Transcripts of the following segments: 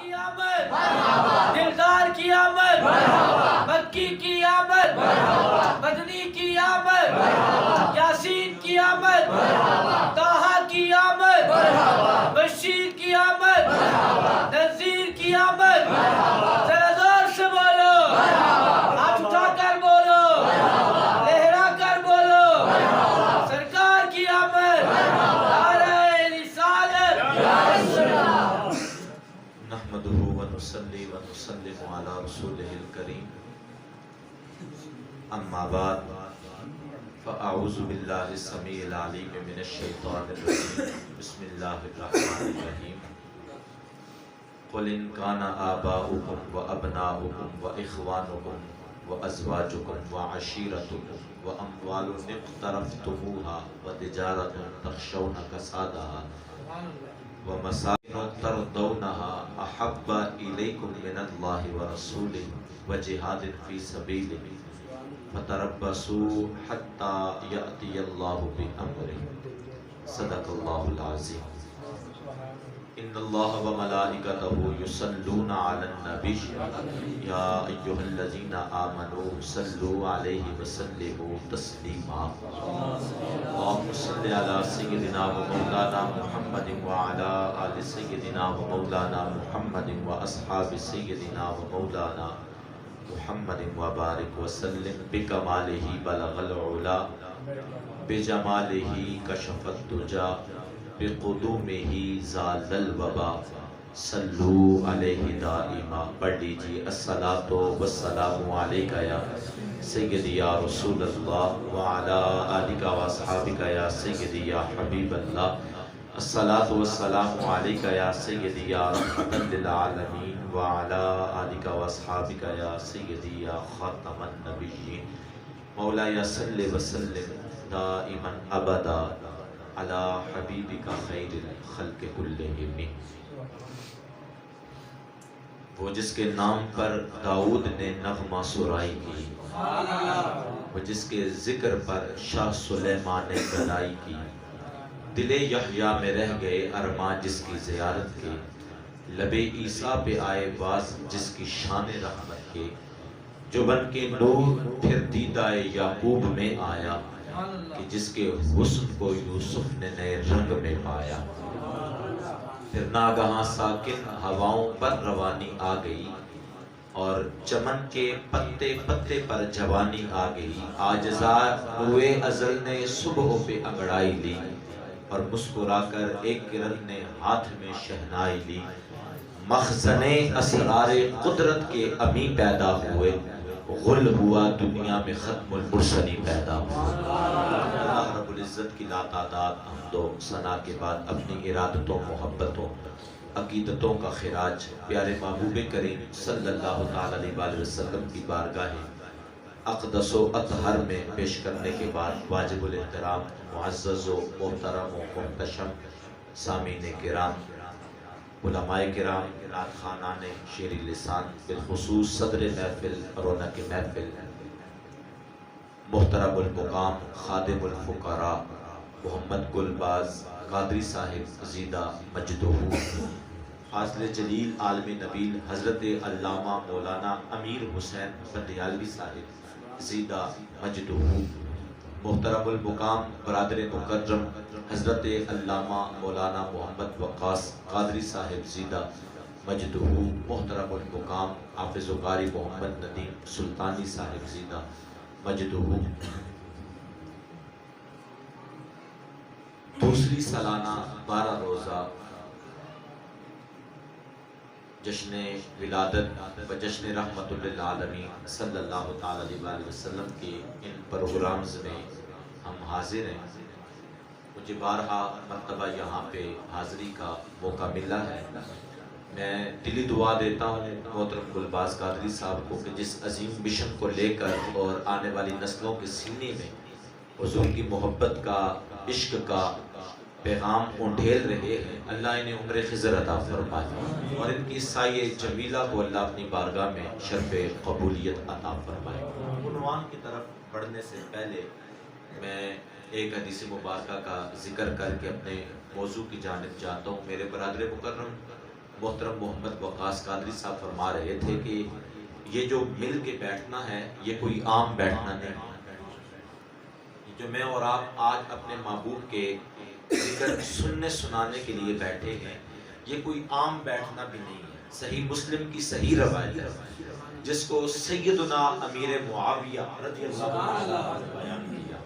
کی آمد، دلدار کی آمد، مکی کی آمد، مدنی کی آمد، یاسین کی آمد، طٰہٰ کی آمد، بشیر کی آمد، نذیر کی آمد. ذرا زور سے بولو، ہاتھ اٹھا کر بولو، لہرا کر بولو، سرکار کی آمد. نعرہ رسالت. نحمده ونصلي ونسلم على رسوله الكريم. اما بعد فاعوذ بالله السميع العليم من الشيطان الرجيم. بسم الله الرحمن الرحيم. قل ان كان آباؤكم وابناؤكم واخوانكم وازواجكم وعشيرتكم واموال اقترفتموها وتجارة تخشون كسادها ومساكن ترضونها احب اليكم من الله ورسوله وجهاد في سبيله فتربصوا حتى يأتي الله بأمره. صدق الله العظيم. ان الله وملائكته يصلون على النبي يا ايها الذين امنوا صلوا عليه وسلموا تسليما. اللهم صل على سيدنا ومولانا محمد وعلى آل سيدنا ومولانا محمد واصحاب سيدنا ومولانا محمد وبارك وسلم. بكماله بلغ العلا بجماله كشف الدجى بقدومه زال الوبا صلو علیہ دائما. پڑھ لیجیے الصلاۃ والسلام علیک یا سیدی یا رسول اللہ وعلی آلک واصحابک یا سیدی یا حبیب اللہ. الصلاۃ والسلام علیک یا سیدی یا رحمۃ للعالمین وعلی آلک واصحابک یا سیدی یا خاتم النبیین. مولایا صلی وسلم دائما ابدا علی حبیبک خیر الخلق کلہم. وہ جس کے نام پر داؤد نے نغمہ سرائی کی، وہ جس کے ذکر پر شاہ سلیمان نے گدائی کی. دل یحییٰ میں رہ گئے ارماں جس کی زیارت کے، لب عیسیٰ پہ آئے باز جس کی شان رحمت کے. جو بن کے نور پھر دیدہ یعقوب میں آیا، کہ جس کے حسن کو یوسف نے نئے رنگ میں پایا. پھر ناگہاں ساکن ہواؤں پر روانی آ گئی، اور چمن کے پتے پتے پر جوانی آ گئی. آجزار ہوئے ازل نے صبح پہ انگڑائی لی، اور مسکرا کر ایک کرن نے ہاتھ میں شہنائی لی. مخزن اسرار قدرت کے امی پیدا ہوئے، غل ہوا دنیا میں ختم المرسلی پیدا ہوا. اللہ رب العزت کی لاتعداد حمد و ثنا کے بعد اپنی ارادتوں، محبتوں، عقیدتوں کا خراج پیارے محبوب کریم صلی اللہ تعالی علیہ وآلہ وسلم کی بارگاہ اقدس و اطہر میں پیش کرنے کے بعد واجب الاحترام معزز و محترم و محتشم سامعین کرام، علماء کرام، نعت خوانان شیریں لسان، بالخصوص صدر محفل، رونق محفل، محترم المقام خادم الفقراء محمد گلباز قادری صاحب زیدہ مجدہ، فاضل جلیل عالم نبیل حضرت علامہ مولانا امیر حسین بندیالوی صاحب زیدہ مجدہ، محترم المقام برادر مکرم حضرت علامہ مولانا محمد وقاص قادری صاحب زیدہ مجدہ، محترم المقام حافظ و قاری محمد ندیم سلطانی صاحب زیدہ مجدہ. دوسری سالانہ 12 روزہ جشن ولادت و جشن رحمت للعالمین صلی اللہ تعالی علیہ وآلہ وسلم کے ان پروگرامز میں ہم حاضر ہیں. مجھے بارہا مرتبہ یہاں پہ حاضری کا موقع ملا ہے. میں دلی دعا دیتا ہوں محترم گلباز قادری صاحب کو کہ جس عظیم مشن کو لے کر اور آنے والی نسلوں کے سینے میں حضور کی محبت کا، عشق کا پیغام اونڈھیل رہے ہیں، اللہ انہیں عمر خضر عطا فرمائے، اور ان کی سایہ جمیلہ کو اللہ اپنی بارگاہ میں شرف قبولیت عطا فرمائے. عنوان کی طرف بڑھنے سے پہلے میں ایک حدیث مبارکہ کا ذکر کر کے اپنے موضوع کی جانب جاتا ہوں. میرے برادر مکرم محترم محمد وقاص قادری صاحب فرما رہے تھے کہ یہ جو مل کے بیٹھنا ہے یہ کوئی عام بیٹھنا نہیں. جو میں اور آپ آج اپنے محبوب کے ذکر سننے سنانے کے لیے بیٹھے ہیں یہ کوئی عام بیٹھنا بھی نہیں ہے. صحیح مسلم کی صحیح روایت ہے جس کو سیدنا امیر معاویہ رضی اللہ عنہ نے بیان کیا.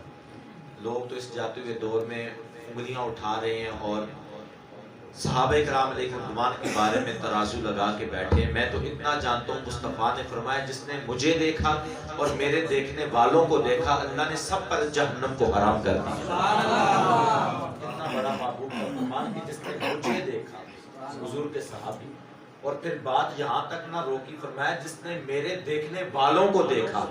لوگ تو اس جاتے ہوئے دور میں انگلیاں اٹھا رہے ہیں اور صحابہ کرام علیہ رضوان کے بارے میں ترازو لگا کے بیٹھے. میں تو اتنا جانتا ہوں مصطفیٰ نے فرمایا جس نے مجھے دیکھا اور میرے دیکھنے والوں کو دیکھا اللہ نے سب پر جہنم کو حرام کر دیا. اتنا بڑا محبوب کا فرمان کہ جس نے مجھے دیکھا حضور کے صحابی اور پھر بات یہاں تک نہ روکی فرمایا جس نے میرے دیکھنے والوں کو دیکھا.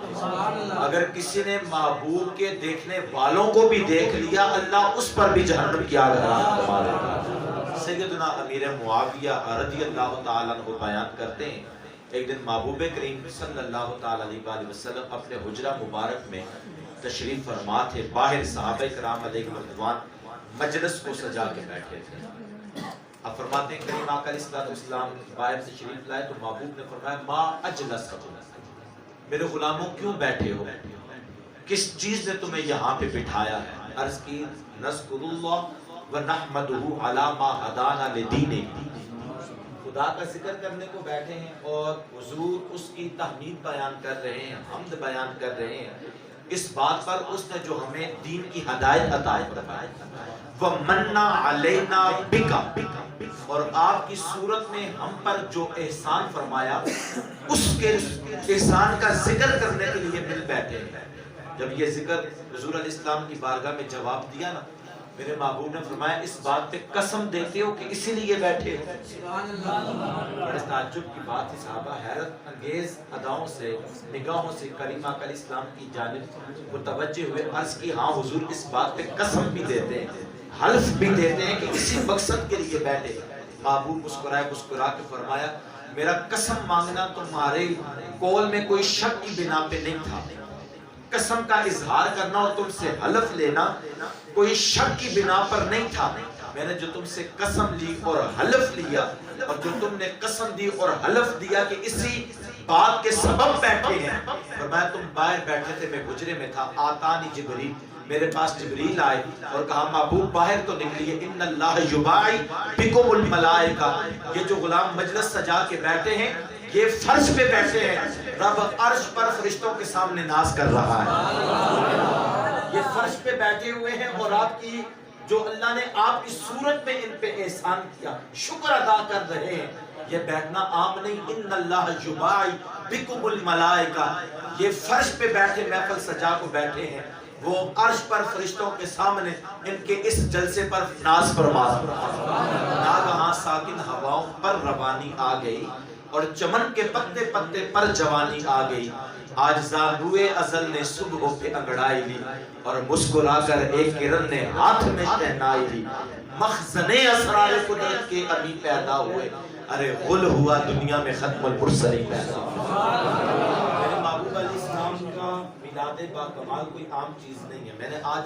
اگر کسی نے محبوب کے دیکھنے والوں کو بھی دیکھ لیا اللہ اس پر بھی جہنم کی آگ حرام فرما دیتا. سیدنا امیر معاویہ رضی اللہ تعالیٰ عنہ بیان کرتے ہیں ایک دن محبوب کریم صلی اللہ تعالیٰ علیہ وسلم اپنے حجرہ مبارک میں تشریف فرما تھے. باہر صحابہ کرام علیہ رضوان مجلس کو سجا کے بیٹھے تھے. اب فرماتے ہیں کریم آقا علیہ السلام باہر سے شریف لائے تو محبوب نے فرمایا ما اجلسکم میرے غلاموں کیوں بیٹھے ہو کس چیز نے تمہیں یہاں پہ بٹھایا ہے. عرض کی نذکر اللہ وَنَحْمَدُهُ عَلَى مَا هَدَانَا لِدِينِهِ خدا کا ذکر کرنے کو بیٹھے ہیں اور حضور اس کی تحمید بیان کر رہے ہیں حمد بیان کر رہے ہیں اس بات پر اس نے جو ہمیں دین کی ہدایت عطا فرمائی. وَمَنَّا عَلَيْنَا بِكَ اور آپ کی صورت میں ہم پر جو احسان فرمایا اس کے احسان کا ذکر کرنے کے لیے مل بیٹھے ہیں. جب یہ ذکر حضور علیہ السلام کی بارگاہ میں جواب دیا نا میرے محبوب نے فرمایا اس بات پہ قسم دیتے ہو کہ اسی لیے بیٹھے ہو. بڑے تعجب کی بات ہے. صحابہ حیرت انگیز اداؤں سے نگاہوں سے کریم آقا علیہ السلام کی جانب متوجہ ہوئے. عرض کی ہاں حضور اس بات پہ قسم بھی دیتے ہیں حلف بھی دیتے ہیں کہ اسی مقصد کے لیے بیٹھے. محبوب مسکرا کے فرمایا میرا قسم مانگنا تمہارے قول میں کوئی شک کی بنا پہ نہیں تھا. قسم کا اظہار کرنا اور تم سے حلف لینا کوئی شک کی بنا پر نہیں تھا. میں نے جو تم سے قسم لی اور حلف لیا اور جو تم نے قسم دی اور حلف دیا کہ اسی بات کے سبب بیٹھے ہیں. فرمایا تم باہر بیٹھے تھے میں حجرے میں تھا. آتانی جبریل میرے پاس جبریل آئے اور کہا محبوب باہر تو نکلیے ان اللہ یبائی بکم الملائکہ یہ جو غلام مجلس سجا کے بیٹھے ہیں یہ فرش پہ بیٹھے ہیں رب عرش پر فرشتوں کے سامنے ناز کر رہا ہے. یہ فرش پہ بیٹھے ہوئے ہیں اور آپ کی جو اللہ نے آپ کی صورت میں ان پہ احسان کیا شکر ادا کر رہے ہیں. یہ بیٹھنا عام نہیں. ان اللہ یبائی بکم الملائکہ یہ فرش پہ بیٹھے محفل سجا کو بیٹھے ہیں وہ عرش پر فرشتوں کے سامنے ان کے اس جلسے پر ناز فرما رہا. ناگہاں ساکن ہواؤں پر روانی آ گئی اور چمن کے پتے پتے پر جوانی آ گئی. آج زادوئے ازل نے صبح پہ انگڑائی لی اور مسکرا کر ایک کرن نے ہاتھ میں شہنائی لی. مخزن اسرار قدرت کے ابھی پیدا ہوئے ارے غل ہوا دنیا میں ختم المرسلین پیدا ہوئے. میرے محبوب علیہ السلام کا میلاد با کمال کوئی عام چیز نہیں ہے. میں نے آج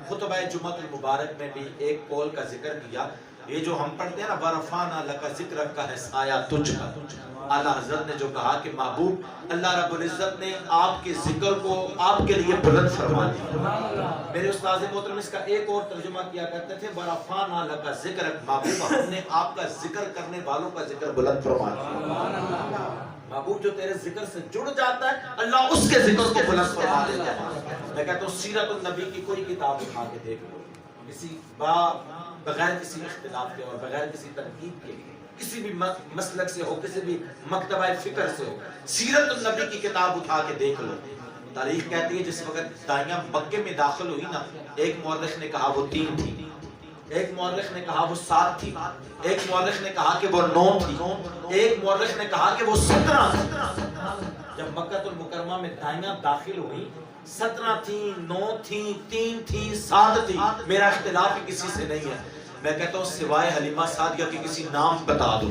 خطبہ جمعۃ المبارک میں بھی ایک قول کا ذکر کیا. یہ جو ہم پڑھتے ہیں نا ورفعنا لک ذکرک کا ہے سایہ تجھ کا. اعلیٰ حضرت نے جو کہا کہ محبوب اللہ رب العزت نے آپ کے ذکر کو آپ کے لیے بلند فرما دیا. میرے استاذ محترم اس کا ایک اور ترجمہ کیا کرتے تھے ورفعنا لک ذکرک محبوب ہم نے آپ کا ذکر کرنے والوں کا ذکر بلند فرما دیا. محبوب جو تیرے ذکر سے جڑ جاتا ہے اللہ اس کے ذکر کو بلند فرما دیتا ہے. میں کہتا ہوں سیرت النبی کی کوئی کتاب اٹھا کے دیکھ لو کسی بغیر کسی اختلاف کے اور بغیر کسی تنقید کے کسی بھی مسلک سے ہو کسی بھی مکتبہ فکر سے ہو سیرت النبی کی کتاب اٹھا کے دیکھ لو. تاریخ کہتی ہے جس وقت دائیاں مکے میں داخل ہوئی نا ایک مورخ نے کہا وہ 3 تھی ایک مورخ نے کہا وہ 7 تھی ایک مورخ نے کہا کہ وہ 9 تھی ایک مورخ نے کہا کہ وہ 17 تھی. جب مکہ المکرمہ میں دائیاں داخل ہوئی 17 تھی 9 تھی 3 تھی 7 تھی میرا اختلاف کسی سے نہیں ہے. میں کہتا ہوں سوائے حلیمہ سعدیہ کے کسی نام بتا دو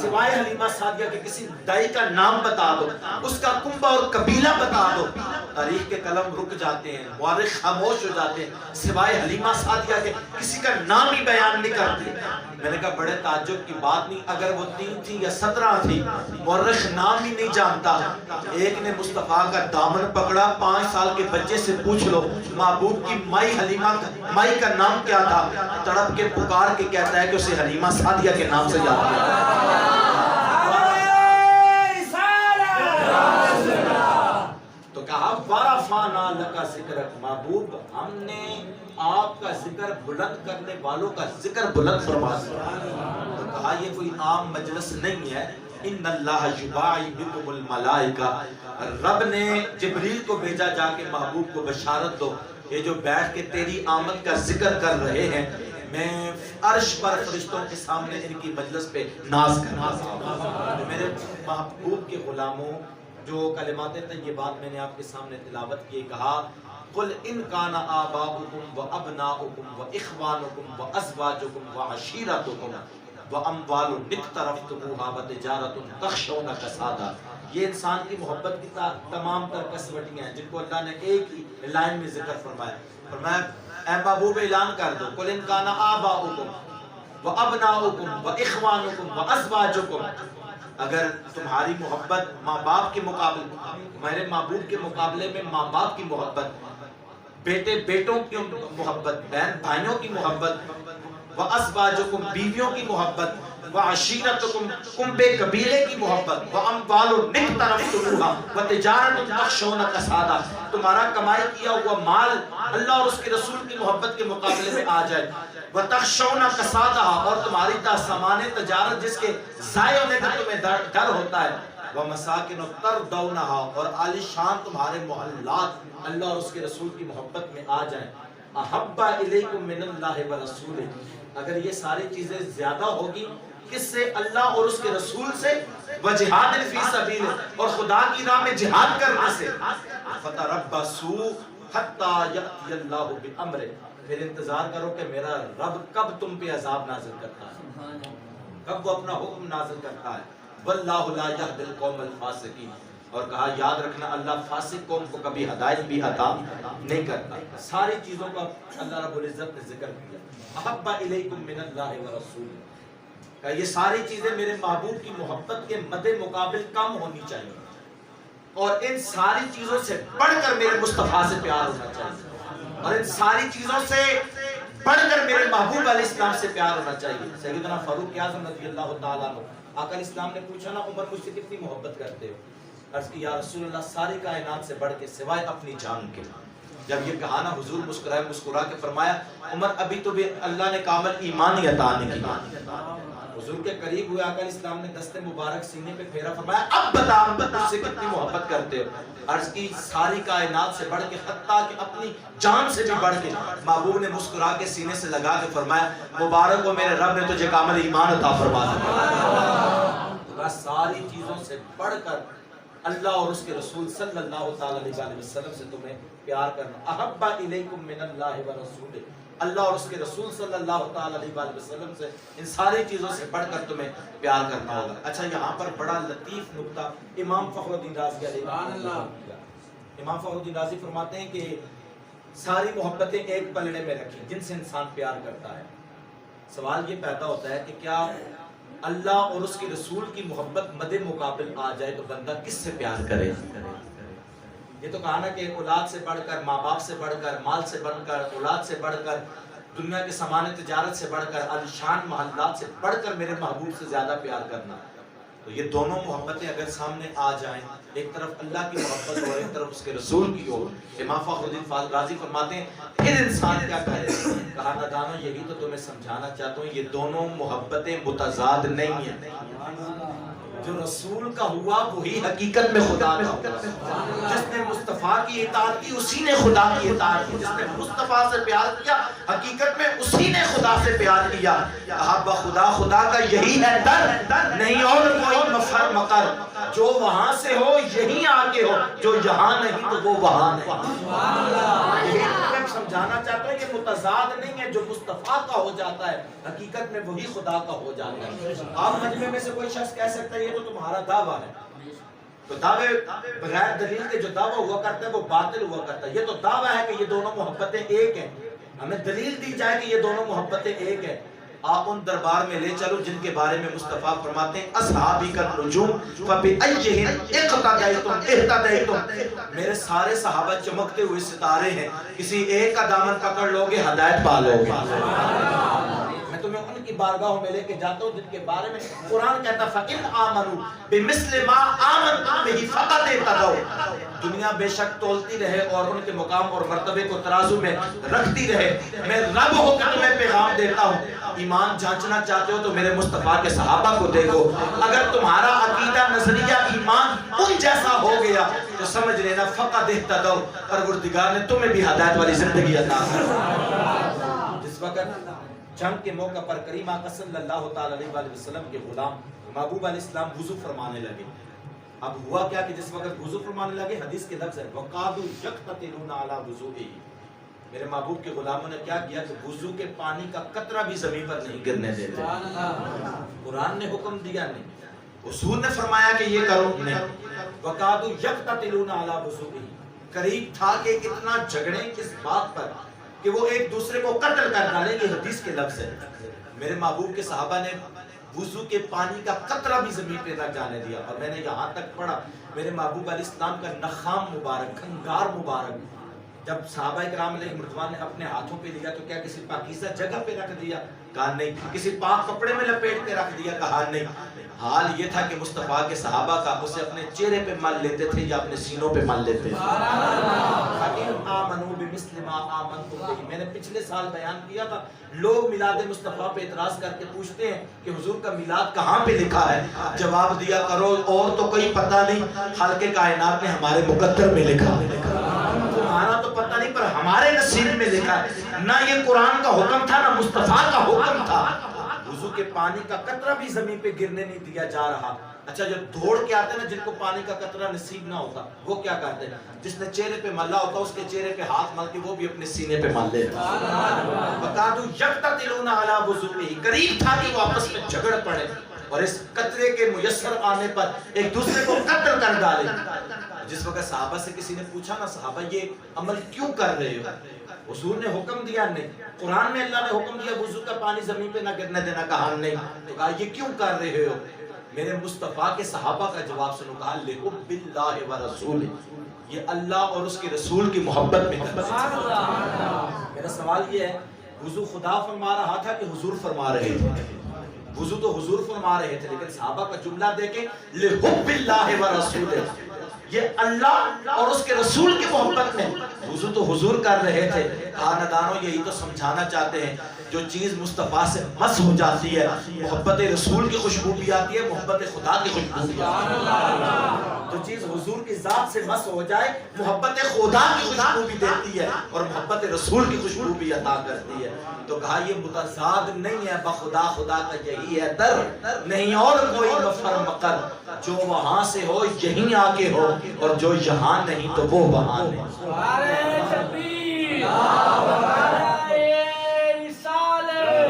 سوائے حلیمہ سعدیہ کے کسی دائی کا نام بتا دو اس کا کنبہ اور قبیلہ بتا دو تاریخ کے قلم رک جاتے ہیں، مورخ خاموش ہو جاتے ہیں، سوائے حلیمہ سعدیہ کے کسی کا نام ہی بیان نہیں کرتے۔ میں نے کہا بڑے تعجب کی بات نہیں، اگر وہ 3 تھی یا 17 تھی، مورخ نام ہی نہیں جانتا۔ ایک نے مصطفیٰ کا دامن پکڑا، 5 سال کے بچے سے پوچھ لو محبوب کی مائی حلیمہ مائی کا نام کیا تھا، تڑپ کے پکار کے کہتا ہے کہ اسے حلیمہ سعدیہ کے نام سے یاد کیا۔ تو کہا وَرَفَعْنَا لَكَ ذِكْرَكَ، محبوب ہم نے آپ کا ذکر بلند کرنے والوں کا ذکر بلند فرما دیا۔ تو کہا یہ کوئی عام مجلس نہیں ہے، ان اللہ یباعی بکم الملائکہ، رب نے جبریل کو بھیجا جا کے محبوب کو بشارت دو، یہ جو بیٹھ کے تیری آمد کا ذکر کر رہے ہیں میں عرش پر فرشتوں کے سامنے ان کی مجلس پہ ناز کرنا ہوں۔ میرے محبوب کے غلاموں، جو کلمات طیبات میں نے آپ کے سامنے تلاوت کیے، کہا قل ان کان آباؤکم و ابناؤکم و اخوانکم و ازواجکم و عشیرتکم و اموال اقترفتموها و تجارت تخشون کسادہ۔ یہ انسان کی محبت کی تمام تر کسوٹیاں ہیں جن کو اللہ نے ایک ہی لائن میں ذکر فرمایا۔ فرمایا اے محبوب اعلان کر دو قل ان کان آباؤکم و ابناؤکم و اخوانکم و ازواجکم، اگر تمہاری محبت ماں باپ کے مقابلے، میرے محبوب کے مقابلے میں ماں باپ کی محبت، بیٹے بیٹوں کی محبت، بہن بھائیوں کی محبت، وَأَزْوَاجُكُمْ بیویوں کی محبت، وَعَشِيرَتُكُمْ کنبے قبیلے کی محبت، وَأَمْوَالٌ اقْتَرَفْتُمُوهَا وَتِجَارَةٌ تَخْشَوْنَ كَسَادَهَا، تمہارا کمائی کیا ہوا مال اللہ اور اس کے رسول کی محبت کے مقابلے میں آ جائے، وَتَخْشَوْنَ كَسَادَهَا، اور تمہاری سامان تجارت جس کے ضائع ہونے کا تمہیں ڈر ہوتا ہے، وَمَسَاكِنُ تَرْضَوْنَهَا، اور عالی شان تمہارے محلات اللہ اور اس کے رسول کی محبت میں آ جائیں، احب الیکم من اللہ ورسولہ، اگر یہ ساری چیزیں زیادہ ہوگی کس سے؟ اللہ اور اس کے رسول سے، وجہاد فی سبیل، اور خدا کی راہ میں جہاد کرنے سے، فتربصوا حتی یأتی اللہ بامرہ، پھر انتظار کرو کہ میرا رب کب تم پہ عذاب نازل کرتا ہے، کب وہ اپنا حکم نازل کرتا ہے، واللہ لا یہدی القوم الفاسقین، اور کہا یاد رکھنا اللہ فاسق قوم کو کبھی ہدایت بھی عطا نہیں کرتا۔ ساری چیزوں کا اللہ رب العزت نے ذکر کیا، احب الیکم من اللہ ورسولہ، کہ یہ ساری چیزیں میرے محبوب کی محبت کے مد مقابل کم ہونی چاہیے، اور ان ساری چیزوں سے بڑھ کر میرے مصطفیٰ سے پیار ہونا چاہیے، اور ان ساری چیزوں سے بڑھ کر میرے محبوب علیہ السلام سے پیار ہونا چاہیے۔ سیدنا فاروق اعظم رضی اللہ تعالیٰ عنہ، آقا اسلام نے پوچھا نا عمر مجھ سے کتنی محبت کرتے ہو؟ عرض کی یا رسول اللہ ساری کائنات سے بڑھ کے سوائے اپنی جان کے۔ جب یہ کہا نا حضور مسکرا کے فرمایا عمر ابھی تو بھی اللہ نے کامل ایمان ہی عطا نہیں کیا۔ حضور کے قریب ہوئے آقا اسلام نے دست مبارک سینے پہ پھیرا، فرمایا اب بتا مجھ سے کتنی محبت کرتے ہو؟ عرض کی ساری کائنات سے بڑھ کے، حتیٰ کہ اپنی جان سے بھی بڑھ کے۔ محبوب نے مسکرا کے سینے سے لگا کے فرمایا مبارک ہو میرے رب نے تجھے کامل ایمان عطا فرما دیا۔ ساری چیزوں سے بڑھ کر اللہ اور اس کے رسول صلی اللہ تعالی علیہ وسلم سے تمہیں پیار کرنا، احب الیکم من اللہ ورسولہ، اللہ اور اس کے رسول صلی اللہ تعالی علیہ وسلم سے ان ساری چیزوں سے بڑھ کر تمہیں پیار کرنا ہوگا۔ اچھا یہاں پر بڑا لطیف نکتہ امام فخر الدین رازی علیہ امام فخر الدین رازی فرماتے ہیں کہ ساری محبتیں ایک پلڑے میں رکھیں جن سے انسان پیار کرتا ہے۔ سوال یہ پیدا ہوتا ہے کہ کیا اللہ اور اس کے رسول کی محبت مد مقابل آ جائے تو بندہ کس سے پیار کرے؟ یہ تو کہا نا کہ اولاد سے بڑھ کر، ماں باپ سے بڑھ کر، مال سے بڑھ کر، اولاد سے بڑھ کر، دنیا کے سامان تجارت سے بڑھ کر، عالیشان محلات سے بڑھ کر میرے محبوب سے زیادہ پیار کرنا۔ تو یہ دونوں محبتیں اگر سامنے آ جائیں، ایک طرف اللہ کی محبت ہو، ایک طرف اس کے رسول کی ہو، امام فخر الدین رازی فرماتے ہیں پھر انسان کیا کرے؟ کہا نادانو یہی تو تمہیں سمجھانا چاہتا ہوں، یہ دونوں محبتیں متضاد نہیں ہیں۔ جو رسول کا ہوا وہی حقیقت میں خدا کا ہوا، جس نے مصطفیٰ کی اطاعت کی اسی نے خدا کی اطاعت کی، جس نے مصطفیٰ سے پیار کیا حقیقت میں اسی نے خدا سے پیار کیا۔ احب خدا، خدا کا یہی ہے در، نہیں اور کوئی مفر مقر، جو وہاں سے ہو یہی آگے ہو، جو یہاں نہیں تو وہ وہاں نہیں۔ یہی میں سمجھانا چاہتا ہوں یہ متضاد نہیں ہے، جو مصطفیٰ کا ہو جاتا ہے حقیقت میں وہی خدا کا ہو جاتا ہے۔ آپ مجمع میں سے کوئی شخص کہہ سکتا ہے یہ تو تمہارا دعویٰ ہے، تو دعوے بغیر دلیل کے جو دعویٰ ہوا کرتا ہے وہ باطل ہوا کرتا ہے. یہ تو دعویٰ ہے کہ یہ دونوں محبتیں ایک ہیں. ہمیں دلیل دی جائے کہ یہ دونوں محبتیں ایک ہیں. آپ ان دربار میں لے چلو جن کے بارے میں مصطفیٰ فرماتے ہیں اصحابی کا نجوم فبأیہم اقتدیتم اہتدیتم. میرے سارے صحابہ چمکتے ہوئے ستارے ہیں, کسی ایک کا دامن پکڑ لوگے ہدایت پا لوگے. میں تمہیں ان کی بارگاہوں میں لے کے جاتا ہوں جن کے بارے میں قرآن کہتا فَإِنْ آمَنُوا بِمِثْلِ مَا آمَنْتُمْ بِهِ فَقَدْ اهْتَدَوْا. دنیا بے شک تولتی رہے اور ان کے مقام اور مرتبے کو ترازو میں رکھتی رہے. میں رب ہو کے تمہیں پیغام دیتا ہوں. ایمان جانچنا چاہتے ہو تو میرے مصطفیٰ کے صحابہ کو دیکھو. اگر تمہارا عقیدہ نظریہ ایمان ان جیسا ہو گیا تو سمجھ لینا فقط اہتدوا, پروردگار نے تمہیں بھی ہدایت والی زندگی عطا کی. جس وقت جنگ کے موقع پر کریم آقا صلی اللہ تعالی علیہ وآلہ وسلم کے غلام محبوب علیہ السلام وضو فرمانے لگے. اب ہوا کیا کہ جس وقت وضو فرمانے لگے, حدیث کے لفظ ہے وَقَادُوا يَقْتَتِلُونَ عَلَى وُضُوئِهِ. میرے محبوب کے غلاموں نے کیا کیا کہ وضو کے پانی کا قطرہ بھی زمین پر نہیں گرنے دیتے. قرآن نے حکم دیا نہیں, حضور نے فرمایا کہ یہ کرو نہیں. وَقَادُوا يَقْتَتِلُونَ عَلَى وُضُوئِهِ. قریب تھا کہ اتنا جھگڑیں اس بات پر کہ وہ ایک دوسرے کو قتل کر ڈالیں. یہ حدیث کے لفظ ہے. میرے محبوب کے صحابہ نے وضو کے پانی کا قطرہ بھی زمین پہ نہ جانے دیا. اور میں نے یہاں تک پڑھا میرے محبوب علیہ السلام کا نخام مبارک, کھنگار مبارک, جب صحابہ کرام علیہ رضوان نے اپنے ہاتھوں پہ لیا تو کیا کسی پاکیزہ جگہ پہ رکھ دیا؟ کہا نہیں. کسی پاک کپڑے میں لپیٹ کے رکھ دیا؟ کہا نہیں. حال یہ تھا کہ مصطفیٰ کے صحابہ کا اسے اپنے چہرے پہ مل لیتے تھے یا اپنے سینوں پہ مل لیتے تھے. میں نے پچھلے سال بیان کیا تھا, لوگ میلاد مصطفیٰ پہ اعتراض کر کے پوچھتے ہیں کہ حضور کا میلاد کہاں پہ لکھا ہے. جواب دیا کرو اور تو کوئی پتہ نہیں, خالق کائنات نے ہمارے مقدر میں لکھا. تمہارا تو پتہ نہیں پر ہمارے نصیب میں لکھا ہے. نہ یہ قرآن کا حکم تھا نہ مصطفیٰ کا حکم تھا. وضو کے پانی کا قطرہ بھی زمین پہ گرنے نہیں دیا جا رہا. اچھا جو دوڑ کے آتے ہیں نا جن کو پانی کا قطرہ نصیب نہ ہوتا, وہ کیا کرتے ہیں؟ جس نے چہرے پہ ملا ہوتا اس کے چہرے پہ ہاتھ مل کے وہ بھی اپنے سینے پہ مل لیتا. وَقَادُوا يَقْتَتِلُونَ عَلَى وُضُوئِهِ. قریب تھا کہ وہ آپس میں جھگڑ پڑے اور اس قطرے کے میسر آنے پر ایک دوسرے کو قتل کر ڈالے. جس وقت صحابہ سے کسی نے پوچھا نا صحابہ یہ عمل کیوں کر رہے ہو, حضور نے حکم دیا نہیں. قرآن میں اللہ نے حکم دیا وضو کا پانی زمین پہ نہ گرنے دینا, کہا نہیں. تو کہا یہ کیوں کر رہے ہو؟ میرے مصطفیٰ کے صحابہ کا جواب سنو. کہا لِحُبِّ اللَّهِ وَرَسُولِهِ. یہ اللہ اور اس کے رسول کی محبت میں کرتے ہیں. میرا سوال یہ ہے, وضو خدا فرما رہا تھا کہ حضور فرما رہے تھے؟ وضو تو حضور فرما رہے تھے, لیکن صحابہ کا جملہ دیکھیں لِحُبِّ اللَّهِ وَرَسُولِهِ. یہ اللہ اور اس کے رسول کی محبت میں وضو تو حضور کر رہے تھے. خاندانوں یہی تو سمجھانا چاہتے ہیں, جو چیز مصطفیٰ سے مس ہو جاتی ہے محبت رسول کی خوشبو بھی آتی ہے, محبت خدا کی خوشبو بھی آتی ہے. جو چیز حضور کی ذات سے مس ہو جائے محبت خدا کی خوشبو بھی دیتی ہے اور محبت رسول کی خوشبو بھی عطا کرتی ہے. تو کہا یہ متضاد نہیں ہے, بخدا خدا کا یہی ہے در, نہیں اور کوئی مفر مقر. جو وہاں سے ہو یہیں آ کے ہو اور جو یہاں نہیں تو وہ وہاں نہیں. نعرہ تکبیر, نعرہ رسالت,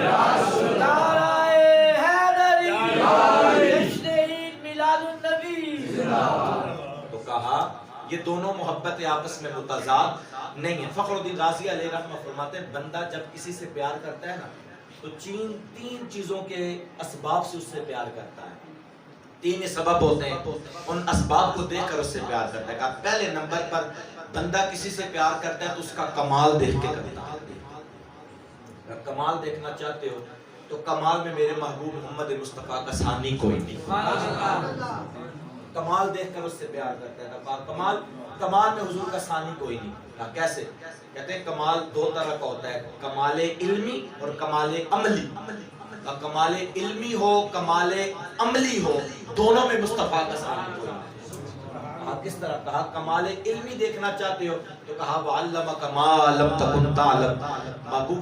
نعرہ حیدری, جشن عید میلاد النبی. تو کہا یہ دونوں محبت آپس میں متضاد نہیں ہے. فخر الدین رازی علیہ رحمہ فرماتے ہیں بندہ جب کسی سے پیار کرتا ہے نا تو تین چیزوں کے اسباب سے اس سے پیار کرتا ہے. تین سبب ہوتے ہیں, ان اسباب کو دیکھ کر اس سے پیار کرتا ہے. پہلے نمبر پر بندہ کسی سے پیار کرتا ہے تو اس کا کمال دیکھ کے کرتا ہے. اگر کمال دیکھنا چاہتے ہو تو کمال میں میرے محبوب محمد مصطفیٰ کا ثانی کوئی نہیں. کمال دیکھ کر اس سے پیار کرتا ہے. کمال میں حضور کا ثانی کوئی نہیں. کیسے؟ کہتے ہیں کمال دو طرح کا ہوتا ہے, کمال علمی اور کمال عملی. کمال علمی ہو کمال عملی ہو, دونوں میں مصطفیٰ کا ثانی کوئی نہیں. کس طرح کہا کمال علمی دیکھنا چاہتے ہو تو کہا وَعَلَّمَكَ مَا لَمْ تَكُنْ تَعْلَمْ. محبوب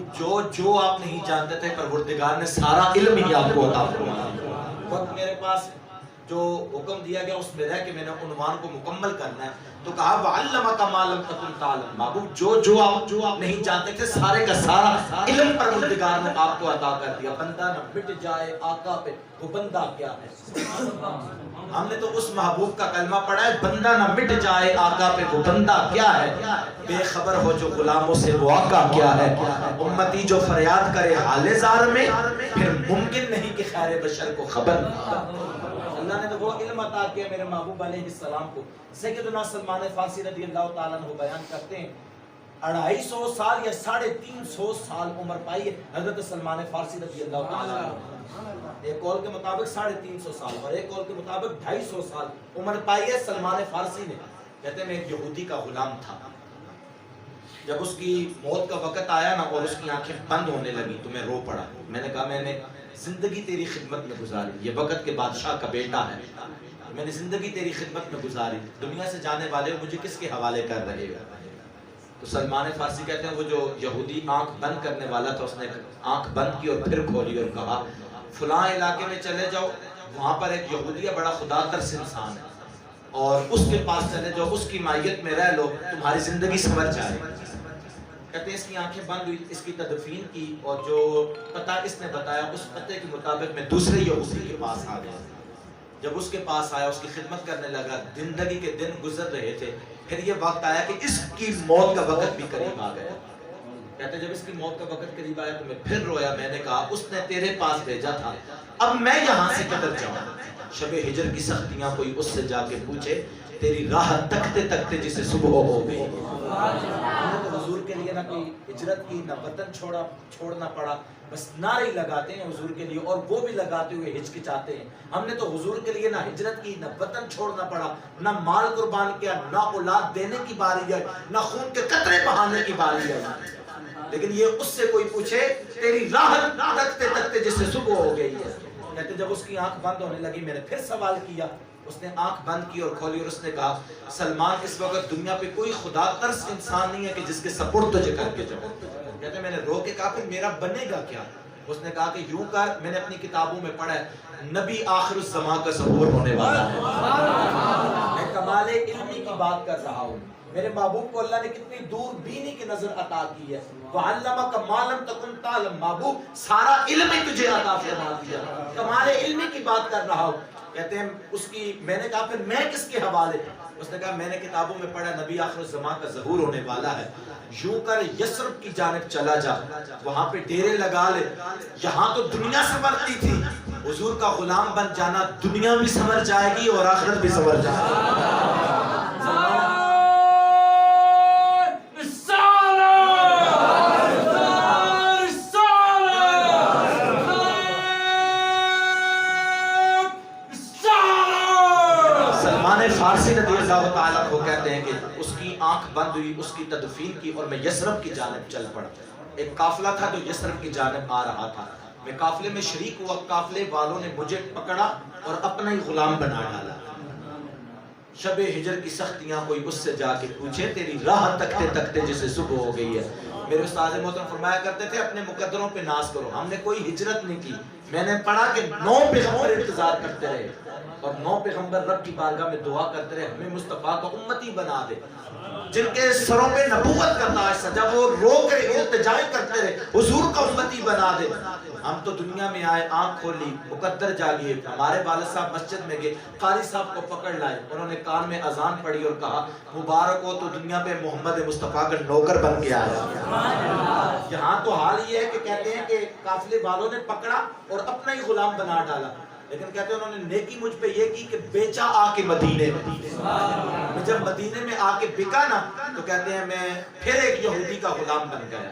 جو آپ نہیں جانتے تھے پروردگار نے سارا علم ہی آپ کو عطا فرمایا. وقت میرے پاس جو حکم دیا گیا اس میں رہ کے میں نے عنوان کو مکمل کرنا ہے. تو کہا وَعَلَّمَكَ مَا لَمْ تَكُنْ تَعْلَمْ. محبوب جو آپ نہیں جانتے تھے سارے کا سارا علم پروردگار نے آپ کو عطا کر دیا. بندہ نہ مٹ جائے آقا پہ وہ بندہ کیا ہے. ہم نے تو اس محبوب کا کلمہ پڑھا ہے بندہ نہ مٹ جائے آقا پہ وہ بندہ کیا ہے. بے خبر ہو جو غلاموں سے وہ آقا کیا ہے. امتی جو فریاد کرے حال زار میں پھر ممکن نہیں کہ خیر بشر کو خبر. اللہ نے تو وہ علم عطا کیا میرے محبوب علیہ السلام کو. سیدنا سلمان فارسی رضی اللہ تعالیٰ عنہ بیان کرتے ہیں 250 سال یا 350 سال عمر پائی ہے حضرت سلمان فارسی رضی اللہ تعالیٰ عنہ. ایک قول کے مطابق 350 سال اور ایک قول کے مطابق 250 سال عمر پائی ہے سلمان فارسی نے. کہتے ہیں میں ایک یہودی کا غلام تھا. جب اس کی موت کا وقت آیا نا اور اس کی آنکھیں بند ہونے لگی تو میں رو پڑا. میں نے کہا میں نے زندگی تیری خدمت میں گزاری. یہ وقت کے بادشاہ کا بیٹا ہے. میں نے زندگی تیری خدمت میں گزاری. دنیا سے جانے والے مجھے کس کے حوالے کر رہے گا. تو سلمان فارسی کہتے ہیں وہ جو یہودی آنکھ بند کرنے والا تھا اس نے آنکھ بند کی اور پھر کھولی اور کہا فلاں علاقے میں چلے جاؤ وہاں پر ایک یہودی ہے بڑا خدا ترس انسان ہے اور اس کے پاس چلے جاؤ اس کی مائیت میں رہ لو تمہاری زندگی سنور جائے. کہتے ہیں اس کی آنکھیں بند ہوئی. اس کی تدفین کی اور جو پتہ اس نے بتایا اس پتے کے مطابق میں دوسرے یہودی کے پاس آ گیا. جب اس کے پاس آیا اس کی خدمت کرنے لگا. زندگی کے دن گزر رہے تھے. پھر یہ وقت آیا کہ اس کی موت کا وقت بھی قریب آ گیا. کہتے جب اس کی موت کا وقت قریب آیا تو میں پھر رویا. میں نے کہا اس نے تیرے پاس بھیجا تھا اب میں یہاں سے کدھر جاؤں. شب ہجر کی سختیاں کوئی اس سے جا کے پوچھے تیری راہ تکتے تکتے جسے صبح ہو گئی. ہم نے تو حضور کے لیے نہ کوئی ہجرت کی نہ وطن چھوڑنا پڑا. بس نعرے لگاتے ہیں حضور کے لیے اور وہ بھی لگاتے ہوئے ہچکچاتے ہیں. ہم نے تو حضور کے لیے نہ ہجرت کی نہ وطن چھوڑنا پڑا نہ مال قربان کیا نہ اولاد دینے کی باری آئی نہ خون کے قطرے بہانے کی باری آئی. لیکن یہ اس سے کوئی پوچھے تیری راہ تکتے تکتے جسے صبح ہو گئی ہے. کہتے جب اس کی آنکھ بند ہونے لگی میں نے پھر سوال کیا. اس نے آنکھ بند کی اور کھولی اور اس نے کہا سلمان اس وقت دنیا پہ کوئی خدا ترس انسان نہیں ہے کہ جس کے سپرد تجھے کر کے جاؤ. کہتے میں نے رو کے کہا پھر میرا بنے گا کیا. اس نے کہا کہ یوں کر میں نے اپنی کتابوں میں پڑھا ہے نبی آخر الزمان کا ظہور ہونے والا ہے. میں کمال علمی کی بات کر رہا ہوں. میرے محبوب کو اللہ نے کتنی دور بینی کی نظر عطا کی ہے. وَعَلَّمَكَ مَا لَمْ تَكُنْ تَعْلَمْ. محبوب سارا علم ہی تجھے عطا فرما دیا. کمال علمی کی بات کر رہا ہوں. کہتے ہیں اس کی میں نے کہا پھر میں کس کے حوالے. اس نے کہا میں نے کتابوں میں پڑھا نبی آخر الزمان کا ظہور ہونے والا ہے. یوں کر یثرب کی جانب چلا جا وہاں پہ ڈیرے لگا لے. یہاں تو دنیا سنورتی تھی. حضور کا غلام بن جانا دنیا بھی سنور جائے گی اور آخرت بھی سنور جائے گی. فارسی رضی اللہ تعالیٰ کو کہتے ہیں کہ اس کی آنکھ بند ہوئی اس کی تدفین کی اور میں یثرب کی جانب چل پڑا. ایک قافلہ تھا جو یثرب کی جانب آ رہا تھا. میں قافلے میں شریک ہوا. قافلے والوں نے مجھے پکڑا اور اپنا ہی غلام بنا ڈالا. شب ہجر کی سختیاں کوئی اس سے جا کے پوچھے تیری راہ تکتے تکتے جسے صبح ہو گئی ہے. میرے استاد محترم فرمایا کرتے تھے اپنے مقدروں پہ ناز کرو. ہم نے کوئی ہجرت نہیں کی. میں نے پڑھا کہ 9 پیغمبر انتظار کرتے رہے اور 9 پیغمبر رب کی بارگاہ میں دعا کرتے رہے ہمیں مصطفیٰ کا امتی بنا دے. جن کے سروں پہ نبوت کا تاج سجا وہ رو کر التجائے کرتے رہے حضور کا امتی بنا دے. ہم تو دنیا میں آئے آنکھ کھولی مقدر جاگیے. ہمارے والد صاحب مسجد میں گئے قاری صاحب کو پکڑ لائے. انہوں نے کان میں اذان پڑھی اور کہا مبارک ہو تو دنیا پہ محمد مصطفیٰ کا نوکر بن کے آیا. یہاں تو حال یہ ہے کہ کہتے ہیں کہ قافلے والوں نے پکڑا اور اپنا ہی غلام بنا ڈالا. لیکن کہتے ہیں انہوں نے نیکی مجھ پہ یہ کی کہ بیچا آ کے مدینے میں. جب مدینے میں آ کے بکا نا تو کہتے ہیں میں پھر ایک یہودی کا غلام بن گیا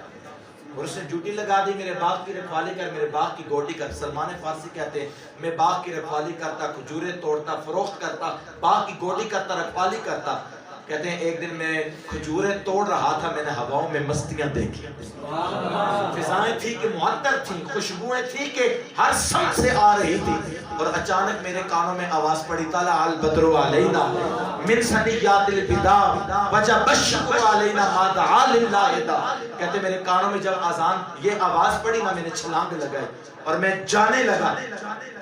اور اس نے ڈیوٹی لگا دی میرے باغ کی رکھوالی کر میرے باغ کی گوڈی کر. سلمان فارسی کہتے ہیں میں باغ کی رکھوالی کرتا کھجورے توڑتا فروخت کرتا باغ کی گوڈی کرتا رکھوالی کرتا. کہتے ہیں ایک دن میں کھجورے توڑ رہا تھا میں نے ہواؤں میں مستیاں دیکھی. فضائیں تھی کہ معطر تھیں خوشبوئیں تھی کہ ہر سمت سے آ رہی تھی اور اچانک میرے کانوں میں آواز پڑی طلع البدر علینا من ثنیات الوداع وجب الشکر علینا ما دعا للہ دا. کہتے میرے کانوں میں جب اذان یہ آواز پڑی نا میں نے چھلانگ لگائی اور میں جانے لگا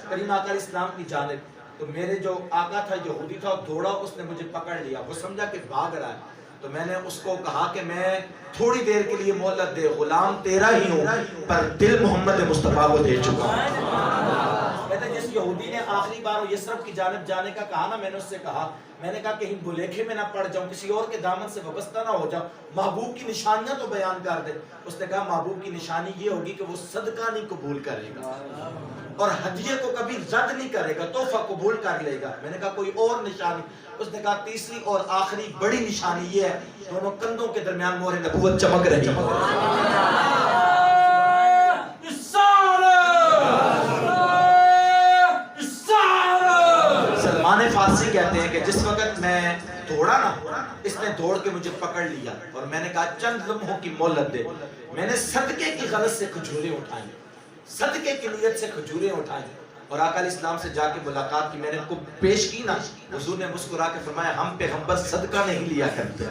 کریم آقا اسلام کی جانب. تو میرے جو آقا تھا یہودی تھا دوڑا, اس نے مجھے پکڑ لیا, وہ سمجھا کہ بھاگ رہا ہے. تو میں نے اس کو کہا کہ میں تھوڑی دیر کے لیے مہلت دے, غلام تیرا ہی ہوں پر دل محمد مصطفیٰ کو دے چکا ہوں. کہتے ہیں جس یہودی نے آخری بار یثرب کی جانب جانے کا کہا نا, میں نے اس سے کہا, میں نے کہا کہیں بلیکھے میں نہ پڑ جاؤں, کسی اور کے دامن سے وابستہ نہ ہو جاؤں, محبوب کی نشانیاں تو بیان کر دے. اس نے کہا محبوب کی نشانی یہ ہوگی کہ وہ صدقہ نہیں قبول کرے گا اور ہدیے کو کبھی رد نہیں کرے گا, تحفہ قبول کر لے گا. میں نے کہا کوئی اور نشانی؟ اس نے کہا تیسری اور آخری بڑی نشانی یہ ہے, دونوں کندھوں کے درمیان مہر نبوت چمک رہی ہے. سلمان فارسی کہتے ہیں کہ جس وقت میں دوڑا نا, اس نے دوڑ کے مجھے پکڑ لیا اور میں نے کہا چند لمحوں کی مہلت دے. میں نے صدقے کی غرض سے کھجوریں اٹھائیں, صدقے کی نیت سے کھجوریں اٹھائیں اور آقا علیہ السلام سے جا کے ملاقات کی. میں نے ان کو پیش کی نا, حضور نے مسکرا کے فرمایا ہم پیغمبر صدقہ نہیں لیا کرتے,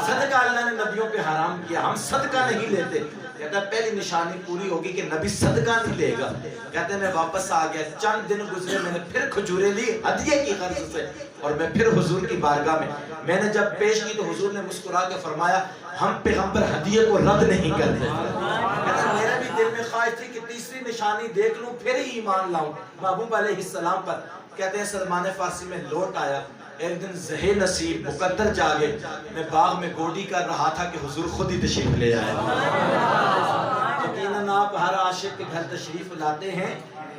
صدقہ اللہ نے نبیوں پہ حرام کیا, ہم صدقہ نہیں لیتے. کہتا ہے پہلی نشانی پوری ہوگی کہ نبی صدقہ نہیں لے گا. کہتے ہیں میں واپس آ گیا, چند دن گزرے, میں نے پھر کھجوریں لی ہدیے کی غرض سے, اور میں پھر حضور کی بارگاہ میں نے جب پیش کی تو حضور نے مسکرا کے فرمایا ہم پیغمبر ہدیے کو رد نہیں کرتے. کہتا ہے میرے بھی دل میں خواہش تھی کہ تیسری نشانی دیکھ لوں پھر ہی ایمان لاؤں محبوب علیہ السلام پر. کہتے ہیں سلمان فارسی میں لوٹ آیا, ایک دن زہے نصیب مقدر جاگے, میں باغ میں گوڈی کر رہا تھا کہ حضور خود ہی تشریف لے آئے. یقیناً آپ ہر عاشق کے گھر تشریف لاتے ہیں,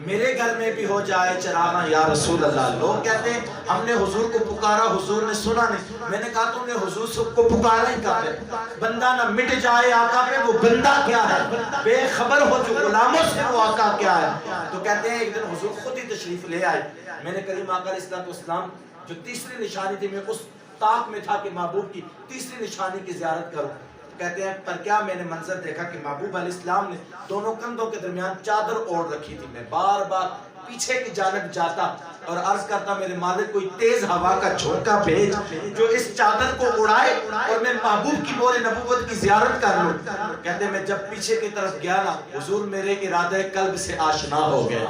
میرے گھر میں بھی ہو جائے چراغاں یا رسول اللہ. لوگ کہتے ہیں ہم نے حضور کو پکارا, حضور نے سنا نہیں. میں نے کہا تم نے حضور سب کو پکارا ہی کہا ہے, بندہ نہ مٹ جائے آقا پہ, وہ بندہ کیا ہے, بے خبر ہو جو غلاموں سے وہ آقا کیا ہے. تو کہتے ہیں ایک دن حضور خود ہی تشریف لے آئے. میں نے کریم آقا علیہ السلام جو تیسری نشانی تھی, میں اس طاق میں تھا کہ محبوب کی تیسری نشانی کی زیارت کروں. کہتے ہیں پر کیا میں نے منظر دیکھا کہ محبوب علیہ السلام نے دونوں کندھوں کے درمیان چادر اوڑھ رکھی تھی. میں بار بار پیچھے کی جانب جاتا اور عرض کرتا میرے مالک کوئی تیز ہوا کا جھونکا بھیج جو اس چادر کو اڑائے اور میں محبوب کی مہر نبوت کی زیارت کر لوں. کہتے ہیں میں جب پیچھے کی طرف گیا نا, حضور میرے ارادہ قلب سے آشنا ہو گئے.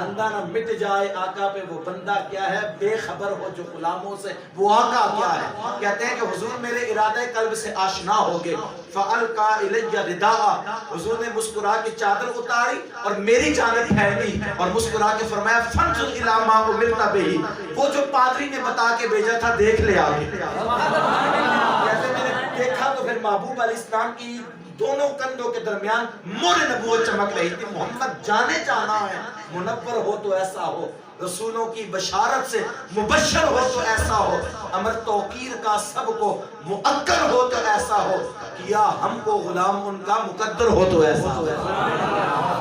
بندہ نہ مٹ جائے آقا پہ, وہ بندہ کیا ہے, بے خبر ہو جو غلاموں سے وہ آقا کیا ہے. کہتے ہیں کہ حضور میرے ارادہ قلب سے آشنا ہو گئے. فَأَلْقَا إِلَيَّ رِدَاءَ, حضور نے مسکرا کے چادر اتاری اور میری جانب پھیلی اور مسکرا کے فرمایا فَانْظُرْ إِلَىٰ مَا أُمِرْتَ بِهِ, وہ جو پادری نے بتا کے بھیجا تھا دیکھ لے آگے. کہتے میں نے دیکھا تو پھر محبوب علیہ السلام کی دونوں کندھوں کے درمیان مہر نبوت چمک رہی تھی. محمد جانے جانا ہے, منور ہو تو ایسا ہو, رسولوں کی بشارت سے مبشر ہو تو ایسا ہو, امر توقیر کا سب کو مؤکر ہو تو ایسا ہو, کیا ہم کو غلام ان کا مقدر ہو تو ایسا ہو.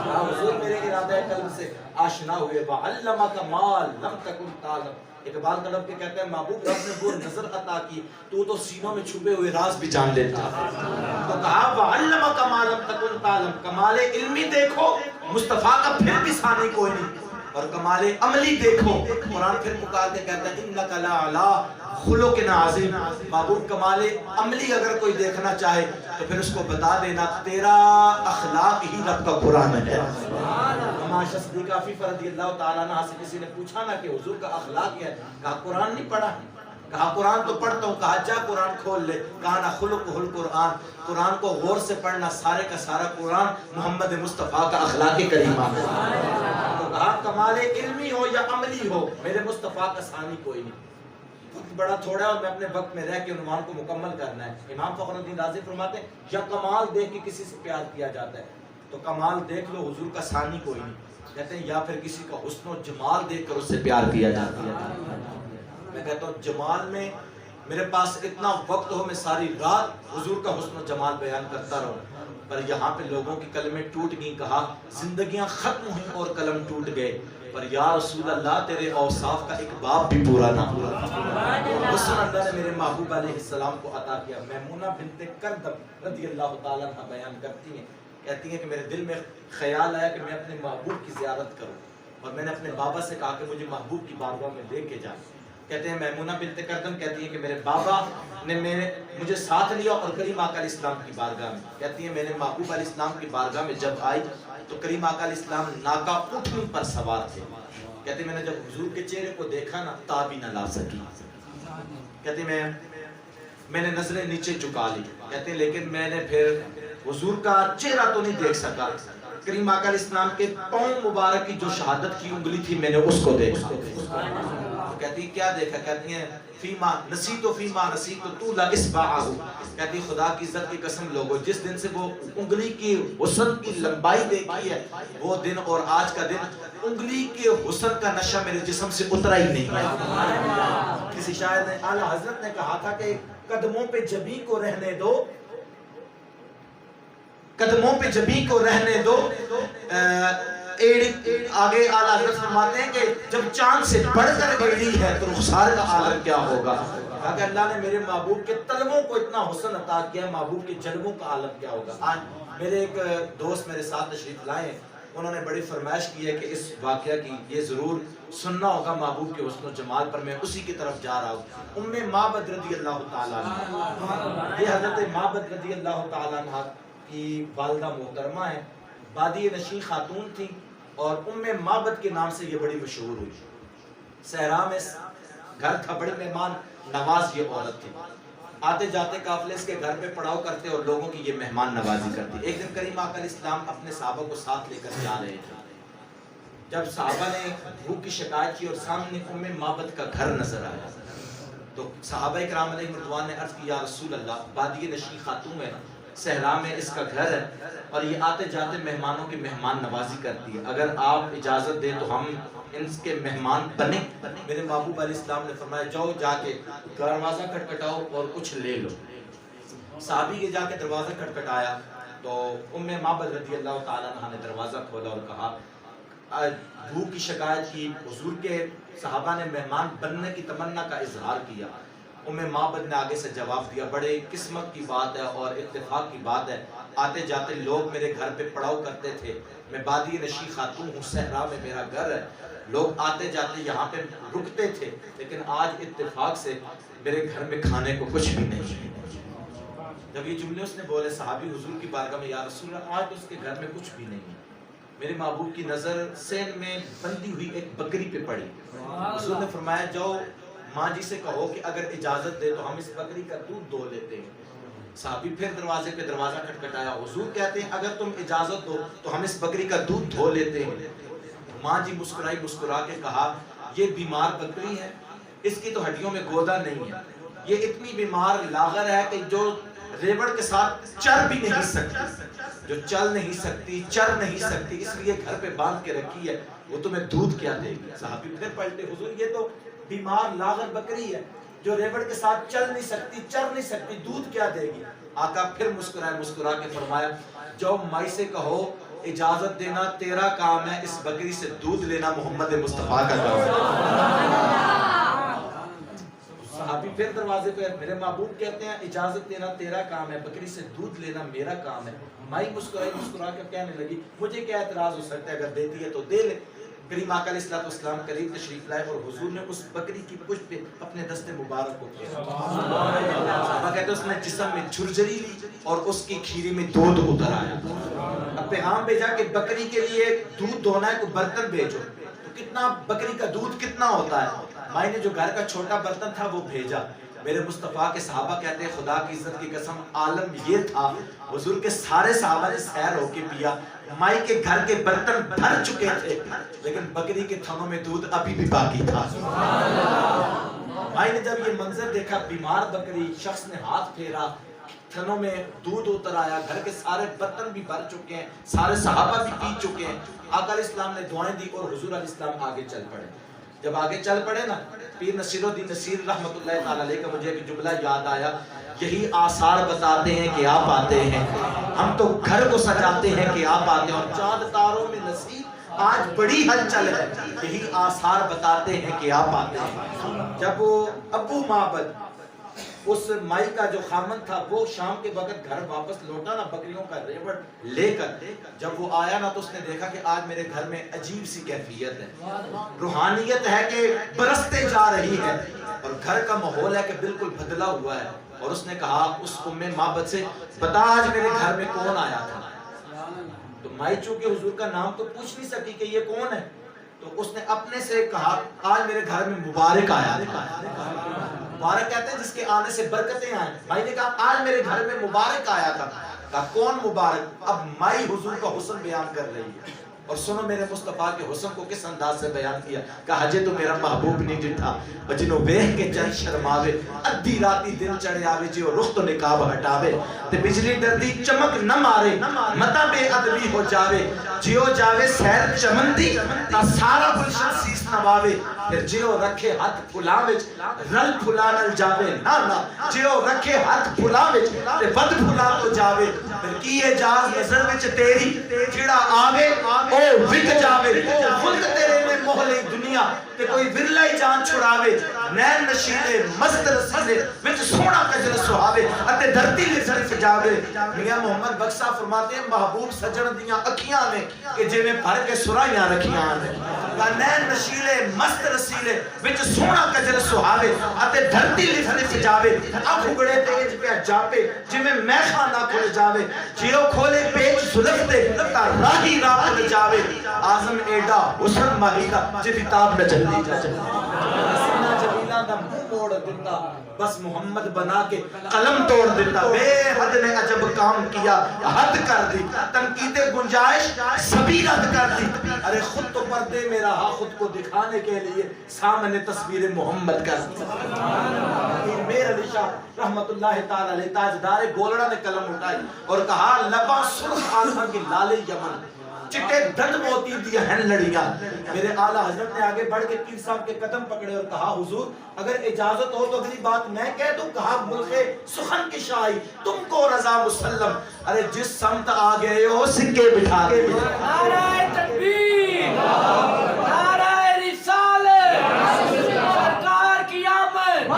حضور میرے ارادہ قلب سے آشنا ہوئے. وَعَلَّمَكَ مَا لَمْ تَكُنْ تَعْلَمْ, اقبال تڑپ کے کہتے ہیں محبوب رب نے وہ نظر عطا کی تو سینوں میں چھپے ہوئے راز بھی جان لیتا ہے. تو کہا وَعَلَّمَكَ مَا لَمْ تَكُنْ تَعْلَمْ, کمال علمی دیکھو مصطفیٰ کا پھر بھی ثانی کوئی نہیں, اور کمال عملی دیکھو. قرآن پھر پکار کے کہتا ہے اِنَّكَ لَعَلَىٰ خلق عظیم. محبوب کمال عملی اگر کوئی دیکھنا چاہے تو پھر اس کو بتا دینا تیرا اخلاق ہی رب کا قرآن ہے. عائشہ صدیقہ عفیفہ رضی اللہ تعالیٰ عنہ سے کسی نے پوچھا نا کہ حضور کا اخلاق کیا ہے, کہا قرآن نہیں پڑھا. کہا قرآن تو پڑھتا ہوں. کہا جا قرآن کھول لے. کہا نا خلقہ القرآن, قرآن کو غور سے پڑھنا, سارے کا سارا قرآن محمد مصطفیٰ کا اخلاق کریمہ ہے. تو کہا کمال علمی ہو یا عملی ہو میرے مصطفیٰ کا ثانی کوئی نہیں. وقت بڑا تھوڑا ہے اور میں اپنے وقت میں رہ کے عنوان کو مکمل کرنا ہے. امام فخر الدین رازی فرماتے ہیں یا کمال دیکھ کے کسی سے پیار کیا جاتا ہے تو کمال دیکھ لو حضور کا ثانی کوئی نہیں. کہتے ہیں یا پھر کسی کا حسن و جمال دیکھ کر اس سے پیار کیا جاتا ہے. میں کہتا ہوں جمال میں میرے پاس اتنا وقت ہو میں ساری رات حضور کا حسن و جمال بیان کرتا رہوں, پر یہاں پہ لوگوں کی کلمیں ٹوٹ گئیں. کہا زندگیاں ختم ہوئیں اور قلم ٹوٹ گئے, پر یا رسول اللہ تیرے اوصاف کا ایک باب بھی پورا نہ ہوا. حسن اللہ نے میرے محبوب علیہ السلام کو عطا کیا. میمونہ بنت کردم رضی اللہ تعالیٰ عنہ بیان کرتی ہیں, کہتی ہیں کہ میرے دل میں خیال آیا کہ میں اپنے محبوب کی زیارت کروں, اور میں نے اپنے بابا سے کہا کہ مجھے محبوب کی بارگاہ میں لے کے جائیں. کہتے ہیں میمونہ بنت کردم کہتی ہیں کہ میرے بابا نے مجھے ساتھ لیا اور کریم آقا علیہ السلام کی بارگاہ میں. کہتی ہیں میں نے محبوب علیہ السلام کی بارگاہ میں جب آئی تو کریم آقا علیہ السلام ناکا اٹھنی پر سوار تھے. کہتے میں نے جب حضور کے چہرے کو دیکھا نا تاب ہی نہ لا سکی. کہتے میں نے نظریں نیچے جھکا لی. کہتے لیکن میں نے پھر حضور کا چہرہ تو نہیں دیکھ سکا. کریم آقا علیہ السلام کے پاؤں مبارک کی جو شہادت کی انگلی تھی میں نے اس کو دیکھا. کہتی کیا دیکھا؟ کہتی ہیں فیما نسیتو فیما نسیتو تو لا اسبعہو. کہتی خدا کی عزت کی قسم لوگو جس دن سے وہ انگلی کی حسن کی لمبائی دیکھی ہے وہ دن اور آج کا دن انگلی کے حسن کا نشہ میرے جسم سے اترا ہی نہیں ہے. کسی شاعر نے اعلیٰ حضرت نے کہا تھا کہ قدموں پہ جبیں کو رہنے دو، قدموں پہ جبیں کو رہنے دو. آگے اعلیٰ حضرت فرماتے ہیں کہ جب چاند سے بڑھ کر ایڑی ہے تو رخسار کا عالم کیا ہوگا. کہ اللہ نے میرے محبوب کے طلبوں کو اتنا حسن عطا کیا، محبوب کے جلووں کا عالم کیا ہوگا. آج میرے ایک دوست میرے ساتھ تشریف لائے، انہوں نے بڑی فرمائش کی ہے کہ اس واقعہ کی یہ ضرور سننا ہوگا محبوب کے حسن و جمال پر. میں اسی کی طرف جا رہا ہوں. ام معبد رضی اللہ تعالیٰ عنہ، یہ حضرت معبد رضی اللہ تعالیٰ عنہ کی والدہ محترمہ ہیں، بادی نشین خاتون تھی اور ام معبد کے نام سے یہ بڑی مشہور ہوئی. صحرا میں گھر تھا، بڑے مہمان نواز یہ عورت تھی. آتے جاتے قافلے اس کے گھر پہ پڑاؤ کرتے اور لوگوں کی یہ مہمان نوازی کرتی. ایک دن کریم آقا علیہ السلام اپنے صحابہ کو ساتھ لے کر جا رہے تھے. جب صحابہ نے بھوک کی شکایت کی اور سامنے ام معبد کا گھر نظر آیا تو صحابہ کرام علیہ رضوان نے عرض کی یا رسول اللہ بادی نشین خاتون ہے، صحرا میں اس کا گھر ہے اور یہ آتے جاتے مہمانوں کی مہمان نوازی کرتی ہے، اگر آپ اجازت دیں تو ہم ان کے مہمان بنے. میرے محبوب علیہ السلام نے فرمایا جاؤ جا کے دروازہ کھٹکھٹاؤ اور کچھ لے لو. صحابی کے جا کے دروازہ کھٹکھٹایا تو ام معبد رضی اللہ تعالیٰ عنہ نے دروازہ کھولا اور کہا بھوک کی شکایت کی. حضور کے صحابہ نے مہمان بننے کی تمنا کا اظہار کیا. ام معبد نے آگے سے جواب دیا بڑے قسمت کی بات ہے اور اتفاق کی بات ہے، آتے جاتے لوگ میرے گھر پہ پڑاؤ کرتے تھے، میں بادی نشین خاتون ہوں، صحرا میں میرا گھر ہے، لوگ آتے جاتے یہاں پہ رکتے تھے، لیکن آج اتفاق سے میرے گھر میں کھانے کو کچھ بھی نہیں ہے. جب یہ جملے اس نے بولے صحابی حضور کی بارگاہ میں یا رسول اللہ آج اس کے گھر میں کچھ بھی نہیں ہے. میرے محبوب کی نظر سین میں بندی ہوئی ایک بکری پہ پڑی. حضور نے فرمایا جاؤ ماں جی سے کہو کہ اگر اجازت دے تو ہم اس بکری کا دودھ دھو لیتے ہیں. صحابی پھر دروازے پہ دروازہ کھٹکھٹایا. حضور کہتے ہیں اگر تم اجازت دو تو ہم اس بکری کا دودھ دھو لیتے ہیں. ماں جی مسکرائی، مسکرا کے کہا یہ بیمار بکری ہے، اس کی تو ہڈیوں میں گودا نہیں ہے، یہ اتنی بیمار لاغر ہے کہ جو ریوڑ کے ساتھ چر بھی نہیں سکتی، جو چل نہیں سکتی چر نہیں سکتی، اس لیے گھر پہ باندھ کے رکھی ہے، وہ تمہیں دودھ کیا دے گی. صحابی پھر پلٹے حضور یہ تو بیمار لاغر بکری ہے جو ریوڑ کے ساتھ چل نہیں سکتی چر نہیں سکتی، دودھ کیا دے گی. آقا پھر مسکرائے، مسکرا کے فرمایا جو مائی سے کہو اجازت دینا تیرا کام ہے، اس بکری سے دودھ لینا محمد مصطفیٰ کا کام ہے. صحابی پھر دروازے پہ میرے محبوب کہتے ہیں اجازت دینا تیرا کام ہے، بکری سے دودھ لینا میرا کام ہے. مائی مسکرائی، مسکرا کے کہنے لگی مجھے کیا اعتراض ہو سکتا ہے، اگر دیتی ہے تو دے لے. کریم آقا علیہ السلام قریب تشریف لائے اور حضور نے اس بکری کی پشت پہ اپنے دست مبارک کو کیا. صحابہ کہتے اس نے جسم میں جھرجری لی اور اس کی کھیری میں دودھ اتر آیا. اب پیغام بھیجا کہ بکری کے لیے دودھ دھونا ہے، کوئی برتن بھیجو. تو کتنا بکری کا دودھ کتنا ہوتا ہے، مائی نے جو گھر کا چھوٹا برتن تھا وہ بھیجا. میرے مصطفیٰ کے صحابہ کہتے ہیں خدا کی عزت کی قسم عالم یہ تھا حضور کے سارے صحابہ نے سیر ہو کے پیا، مائی کے گھر کے برتن بھر چکے تھے لیکن بکری کے تھنوں میں دودھ ابھی بھی باقی تھا. مائی نے جب یہ منظر دیکھا بیمار بکری، شخص نے ہاتھ پھیرا، تھنوں میں دودھ اتر آیا، گھر کے سارے برتن بھی بھر چکے ہیں، سارے صحابہ بھی پی چکے ہیں. آقا علیہ السلام نے دعائیں دی اور حضور علیہ السلام آگے چل پڑے. جب آگے چل پڑے نا پیر نصیر الدین نصیر رحمت اللہ تعالی علیہ کا مجھے ایک جملہ یاد آیا، یہی آثار بتاتے ہیں کہ آپ آتے ہیں، ہم تو گھر کو سجاتے ہیں کہ آپ آتے ہیں، اور چاند تاروں میں نصیب آج بڑی ہلچل ہے، یہی آثار بتاتے ہیں کہ آپ آتے ہیں. جب وہ ابو معبد اس مائی کا جو خامن تھا وہ شام کے وقت گھر واپس لوٹا نا بکریوں کا ریوڑ لے کر، جب وہ آیا نا تو اس نے دیکھا کہ آج میرے گھر میں عجیب سی کیفیت ہے، روحانیت ہے کہ برستے جا رہی ہے اور گھر کا ماحول ہے کہ بالکل بدلا ہوا ہے. اور اس نے کہا اس ام معبد سے بتا آج میرے گھر میں کون آیا تھا. تو مائی چونکہ حضور کا نام تو پوچھ نہیں سکی کہ یہ کون ہے، تو اس نے اپنے سے کہا آج میرے گھر میں مبارک آیا تھا. مبارک کہتے ہیں جس کے آنے سے برکتیں آئیں. بھائی نے کہا آج میرے گھر میں مبارک آیا تھا. کہا کون مبارک؟ اب مائی حضور کا حسن بیان کر رہی ہے. اور سنو میرے مصطفیٰ کے حسن کو کس انداز سے بیان کیا. کہا جے تو میرا محبوب نہیں جٹھا جنوں ویہ کے چند شرماوے ادھی راتی دل چڑھے آوے جیو رخ تو نقاب ہٹاوے تے بجلی ڈردی چمک نہ مارے متا بے ادبی ہو جاوے جیو جاوے سیر چمن دی تا سارا گلشن سیس نواوے پھر جیو رکھے ہاتھ پھلا وچ رل پھلا نل جاوے نا نا جیو رکھے ہاتھ پھلا وچ تے ود پھلا تو جاوے پھر کیے جاز نظر وچ تیری جڑا آوے او وک جاوے ملک تیرے میں محلے دنیا تے کوئی ورلائی جان چھڑاوے نین نشیلے مست رسیلے وچ سونا کجر سہاوے اتے دھرتی لسن سجاوے. میاں محمد بخشا فرماتے ہیں محبوب سجن دیاں اکھیاں نے کہ جے میں بھر کے سرائیاں رکھیاں نے. نین نشیلے مست رسیلے وچ سونا کجر سہاوے اتے دھرتی لسن سجاوے اب اگڑے تیج پہ جاپے جے میں خانہ کھل جاوے جیو کھولے پیچ سلک دے تا راہی راہ کھل جاوے آزم ایڈا حسن ماہیدہ جدی تاب نہ جلدی جا سینہ جلیلہ دا منہ موڑ دیتا بس محمد بنا کے قلم توڑ دیتا. بے حد نے عجب کام کیا حد کر دی تنقید گنجائش سبھی رد کر دی. ارے خود تو پردے میں رہا خود کو دکھانے کے لیے سامنے تصویر محمد کر دی. میر علی شاہ رحمت اللہ تعالی علیہ تاجدار گولڑا نے قلم اٹھائی اور کہا لباں سرخ آنکھاں کی لال یمن چٹے دھند موتی دیا ہیں لڑیاں. میرے اعلیٰ حضرت نے آگے بڑھ کے پیر صاحب کے قدم پکڑے اور کہا حضور اگر اجازت ہو تو اگلی بات میں کہہ دوں. کہا ملک سخن کی شاہی تم کو رضا مسلم. ارے جس سمت آ گئے ہو سکے بٹھا کے نعرہ تکبیر نعرہ رسالت سرکار کی آمد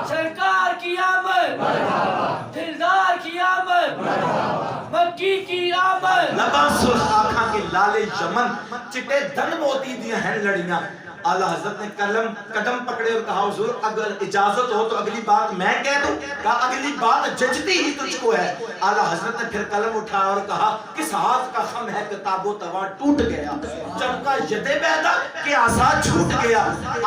سرکار کی آمد دلدار کی آمد مکی کی آمد. لباں سرخ آنکھاں کے لالے یمن چٹے دھن موتی دیا ہیں لڑیاں. اعلیٰ حضرت نے قدم پکڑے اور کہا حضور اگر اجازت ہو تو اگلی بات میں کہہ دوں. کہا اگلی بات ججتی ہی تجھ کو ہے. اعلیٰ حضرت نے پھر قلم اٹھایا اور کہا کس ہاتھ کا خم ہے کتاب و توا ٹوٹ گیا چمکا ید بیدا کہ آسا چھوٹ گیا